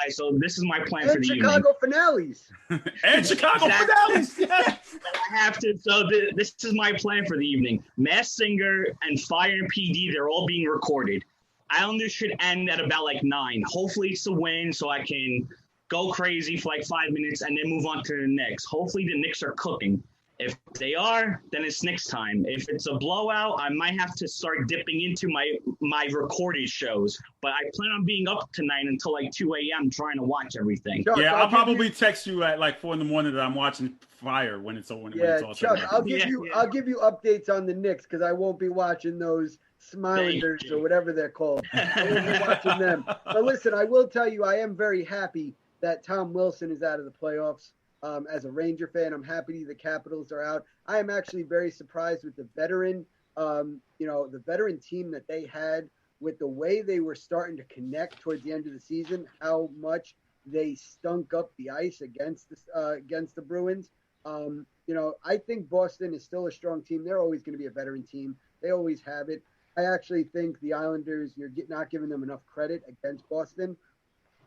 So this is my plan and for the Chicago finales. And Chicago finales. I have to. So this is my plan for the evening. Masked Singer and Fire and PD, they're all being recorded. Islanders should end at about like 9. Hopefully it's a win, so I can go crazy for like 5 minutes and then move on to the Knicks. Hopefully the Knicks are cooking. If they are, then it's Knicks time. If it's a blowout, I might have to start dipping into my recorded shows. But I plan on being up tonight until like 2 a.m. trying to watch everything. Chuck, Yeah, I'll probably text you at like 4 a.m. that I'm watching Fire when it's all. Yeah, all Chuck, set. I'll give you updates on the Knicks because I won't be watching those Smilenders or whatever they're called. I won't be watching them. But listen, I will tell you, I am very happy that Tom Wilson is out of the playoffs. As a Ranger fan, I'm happy the Capitals are out. I am actually very surprised with the veteran, the veteran team that they had, with the way they were starting to connect towards the end of the season, how much they stunk up the ice against the Bruins. I think Boston is still a strong team. They're always going to be a veteran team. They always have it. I actually think the Islanders, you're not giving them enough credit against Boston.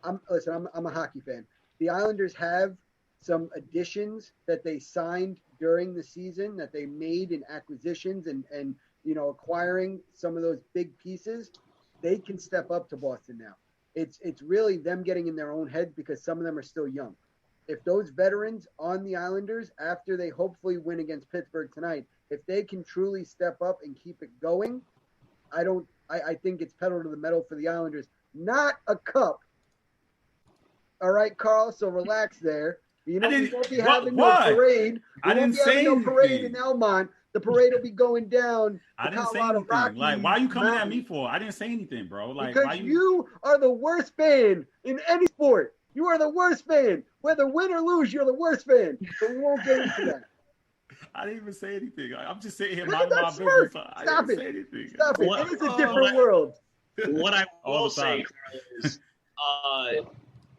I'm a hockey fan. The Islanders have some additions that they signed during the season that they made in acquisitions and acquiring some of those big pieces. They can step up to Boston now. It's really them getting in their own head because some of them are still young. If those veterans on the Islanders, after they hopefully win against Pittsburgh tonight, if they can truly step up and keep it going, I think it's pedal to the metal for the Islanders. Not a cup. All right, Carl, so relax there. We won't be having no parade. We won't be having no parade in Elmont. The parade will be going down. I didn't say anything. Like, why are you coming at me for? I didn't say anything, bro. Like, because you are the worst fan in any sport. You are the worst fan. Whether win or lose, you're the worst fan. So we won't get into that. I didn't even say anything. I'm just sitting here minding my business. I didn't say anything. Stop it. It is a different world. What I will say, Carl, is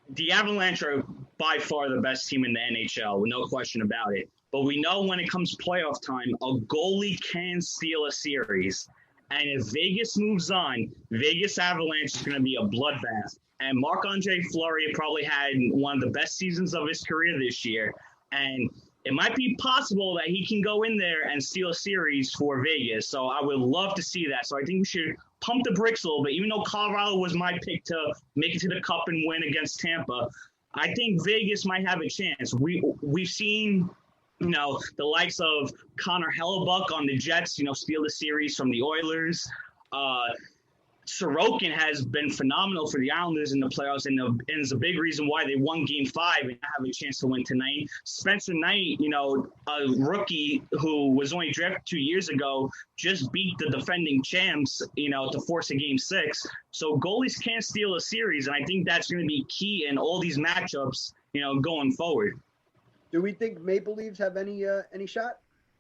the Avalanche are by far the best team in the NHL, no question about it. But we know when it comes playoff time, a goalie can steal a series. And if Vegas moves on, Vegas Avalanche is going to be a bloodbath. And Marc-Andre Fleury probably had one of the best seasons of his career this year. And it might be possible that he can go in there and steal a series for Vegas. So I would love to see that. So I think we should pump the brakes a little bit. Even though Colorado was my pick to make it to the Cup and win against Tampa, I think Vegas might have a chance. We've seen, the likes of Connor Hellebuck on the Jets, steal the series from the Oilers. Sorokin has been phenomenal for the Islanders in the playoffs, and is a big reason why they won Game 5 and have a chance to win tonight. Spencer Knight, a rookie who was only drafted 2 years ago, just beat the defending champs, to force a Game 6. So goalies can't steal a series, and I think that's going to be key in all these matchups, going forward. Do we think Maple Leafs have any shot?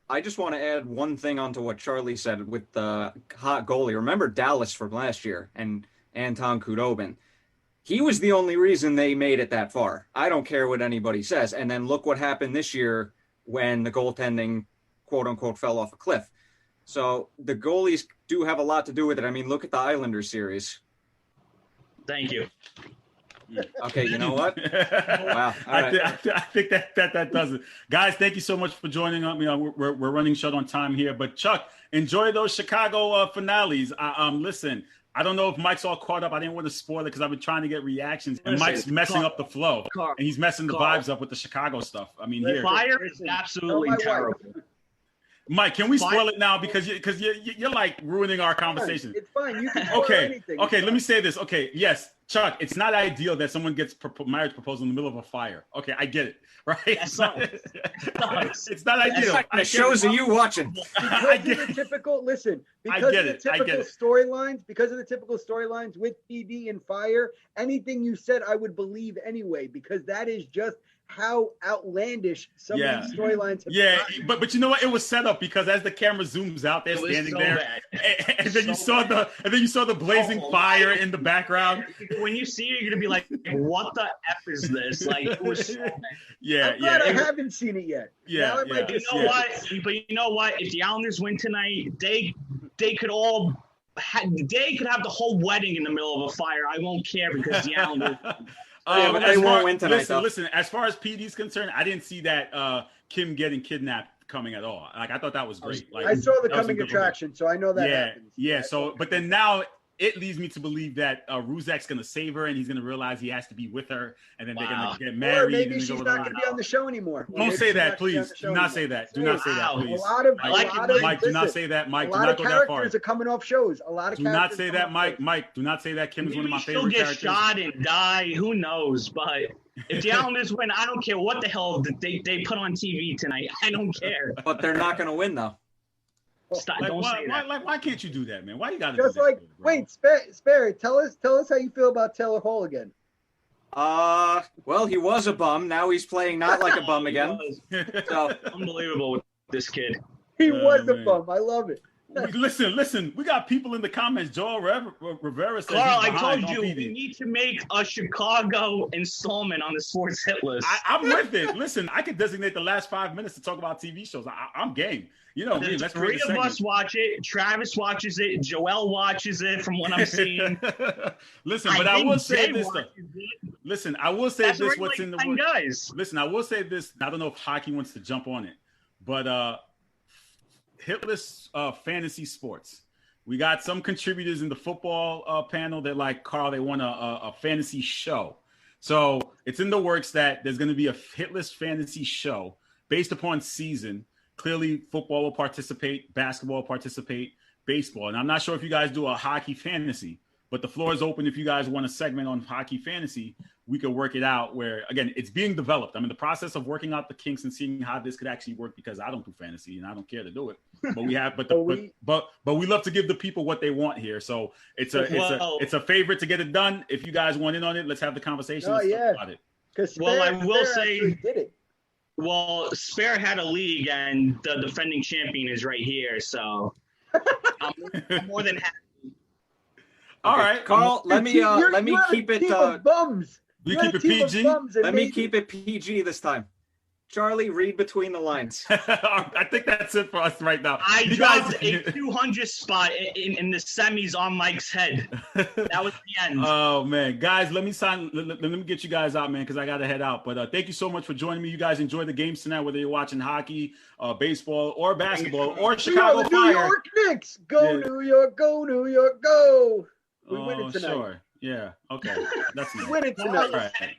I just want to add one thing onto what Charlie said with the hot goalie. Remember Dallas from last year and Anton Khudobin. He was the only reason they made it that far. I don't care what anybody says. And then look what happened this year when the goaltending, quote unquote, fell off a cliff. So the goalies do have a lot to do with it. I mean, look at the Islanders series. Thank you. Okay, you know what? Wow. I think that does it. Guys, thank you so much for joining us. We're running short on time here, but Chuck, enjoy those Chicago finales. Listen, I don't know if Mike's all caught up. I didn't want to spoil it because I've been trying to get reactions, and Mike's messing up the flow, and he's messing the vibes up with the Chicago stuff. I mean, here. Fire is absolutely terrible. Mike, can we spoil it now because you're like ruining our conversation? It's fine. You can spoil anything. Okay. Let me say this. Okay, yes, Chuck, it's not ideal that someone gets marriage proposal in the middle of a fire. Okay, I get it. Right? It's not ideal. It shows you watching. Because of the typical storylines with PD and Fire, anything you said, I would believe anyway, because that is just how outlandish some of these storylines have gotten. but you know what? It was set up because as the camera zooms out, they're standing there, and then you saw the blazing fire in the background. When you see it, you're gonna be like, "What the f is this?" Like, it was so bad. I'm glad I haven't seen it yet. But you know what? If the Islanders win tonight, they could all. They could have the whole wedding in the middle of a fire. I won't care because the Islanders. But they won't win tonight. Listen. As far as PD's concerned, I didn't see that Kim getting kidnapped coming at all. Like I thought that was great. Like I saw the coming attraction, so I know that happens. Yeah. So, but then now it leads me to believe that Ruzek's going to save her, and he's going to realize he has to be with her, and then they're going to get married. Or maybe she's not going to be on the show anymore. Don't say that, please. Do not say that. Do not say that, please. Mike, do not say that. Mike, do not go that far. A lot of characters are coming off shows. Do not say that, Mike. Mike, do not say that. Kim is one of my favorite characters. She'll get shot and die. Who knows? But if the Islanders win, I don't care what the hell they put on TV tonight. I don't care. But they're not going to win, though. Stop, don't say that. Why can't you do that, man? Why you gotta just do that? Like, wait, Sperry, tell us how you feel about Taylor Hall again. Well, he was a bum. Now he's playing not like a bum again. So unbelievable with this kid. He was a bum. I love it. Listen. We got people in the comments. Joel Rivera says, Carl, I told you we need to make a Chicago installment on the sports hit list. I'm with it. Listen, I could designate the last 5 minutes to talk about TV shows. I'm game. You know, the three of us watch it. Travis watches it. Joel watches it. From what I'm seeing. Listen, but I will say this though. Listen, I will say this. What's in the guys? Listen, I will say this. I don't know if hockey wants to jump on it, but hitless fantasy sports. We got some contributors in the football panel that like Carl. They want a fantasy show, so it's in the works that there's going to be a hitless fantasy show based upon season. Clearly, football will participate, basketball will participate, baseball. And I'm not sure if you guys do a hockey fantasy, but the floor is open. If you guys want a segment on hockey fantasy, we could work it out where, again, it's being developed. I'm in the process of working out the kinks and seeing how this could actually work because I don't do fantasy and I don't care to do it. But we have, but we love to give the people what they want here. So it's a favorite to get it done. If you guys want in on it, let's have the conversation. Talk about it. I will say, did it. Well, Spare had a league, and the defending champion is right here, so I'm more than happy. All right, Carl. Let me keep it. Bums. You keep it PG. Let me keep it PG this time. Charlie, read between the lines. I think that's it for us right now. I dropped a 200 spot in the semis on Mike's head. That was the end. Oh, man. Guys, let me get you guys out, man, because I got to head out. But thank you so much for joining me. You guys enjoy the games tonight, whether you're watching hockey, baseball, or basketball, or Chicago Fire. New York Knicks. Go, New York, go, New York, go. We win it tonight. Sure. Yeah. Okay. That's nice. Win it tonight. Right.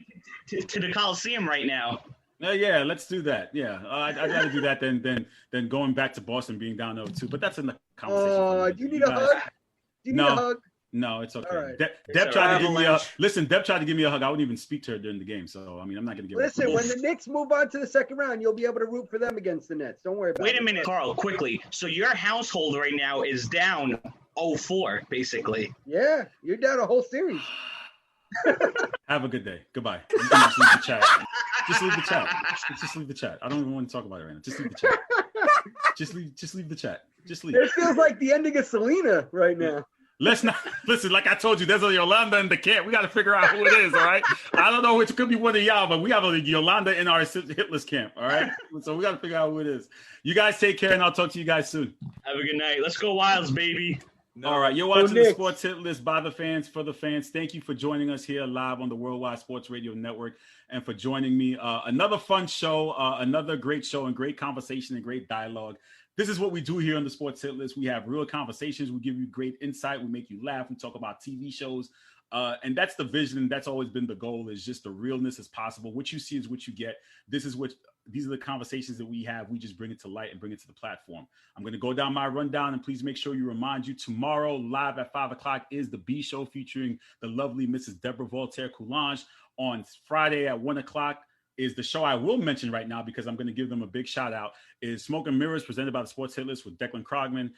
To the Coliseum right now. Yeah, let's do that. Yeah, I'd rather do that than going back to Boston being down 0-2. But that's in the conversation. Do you need a hug? Do you need a hug? No, it's okay. Right. Deb tried to give me Deb tried to give me a hug. I wouldn't even speak to her during the game. So I mean, I'm not going to give. Listen, when the Knicks move on to the second round, you'll be able to root for them against the Nets. Don't worry about it. Wait a minute, Carl. Quickly. So your household right now is down 0-4, basically. Yeah, you're down a whole series. Have a good day. Goodbye. Just leave the chat. Just leave the chat. Just leave the chat. I don't even want to talk about it right now. Just leave the chat. Just leave the chat. Just leave. It feels like the ending of Selena right now. Let's not listen. Like I told you, there's a Yolanda in the camp. We got to figure out who it is. All right. I don't know. It could be one of y'all, but we have a Yolanda in our hitless camp. All right. So we got to figure out who it is. You guys take care, and I'll talk to you guys soon. Have a good night. Let's go Wilds, baby. All right, you're watching the Sports Hit List by the fans, for the fans. Thank you for joining us here live on the Worldwide Sports Radio Network and for joining me. Another fun show, another great show and great conversation and great dialogue. This is what we do here on the Sports Hit List. We have real conversations. We give you great insight. We make you laugh. We talk about TV shows. And that's the vision. And that's always been the goal, is just the realness as possible. What you see is what you get. These are the conversations that we have. We just bring it to light and bring it to the platform. I'm going to go down my rundown, and please make sure you remind you tomorrow live at 5:00 is the B Show featuring the lovely Mrs. Deborah Voltaire Coulange. On Friday at 1:00 is the show I will mention right now because I'm going to give them a big shout out, is Smoke and Mirrors presented by the Sports Hit List with Declan Krogman,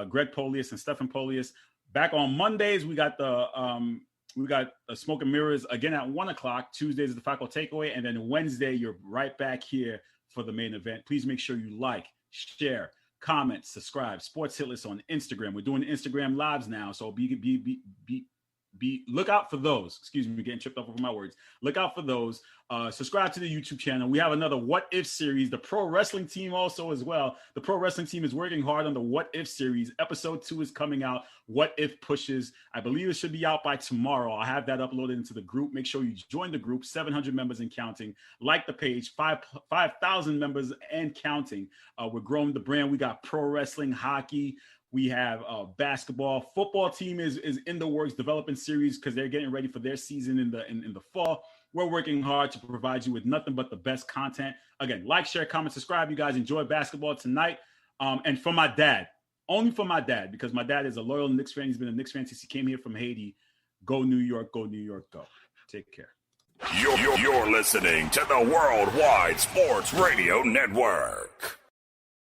Greg Polius, and Stephen Polius. Back on Mondays, we got the We got Smoke and Mirrors again at 1 o'clock. Tuesdays is the Faculty Takeaway. And then Wednesday, you're right back here for the main event. Please make sure you like, share, comment, subscribe. Sports Hit List on Instagram. We're doing Instagram lives now. So look out for those. Excuse me, getting tripped up over my words. Look out for those. Subscribe to the YouTube channel. We have another What If series. The pro wrestling team also as well. The pro wrestling team is working hard on the What If series. Episode 2 is coming out. What If pushes. I believe it should be out by tomorrow. I'll have that uploaded into the group. Make sure you join the group. 700 members and counting. Like the page. 5,000 members and counting. We're growing the brand. We got pro wrestling, hockey. We have basketball. Football team is in the works, developing series because they're getting ready for their season in the fall. We're working hard to provide you with nothing but the best content. Again, like, share, comment, subscribe. You guys enjoy basketball tonight. And for my dad, only for my dad, because my dad is a loyal Knicks fan. He's been a Knicks fan since he came here from Haiti. Go New York, go New York, go. Take care. You're listening to the Worldwide Sports Radio Network.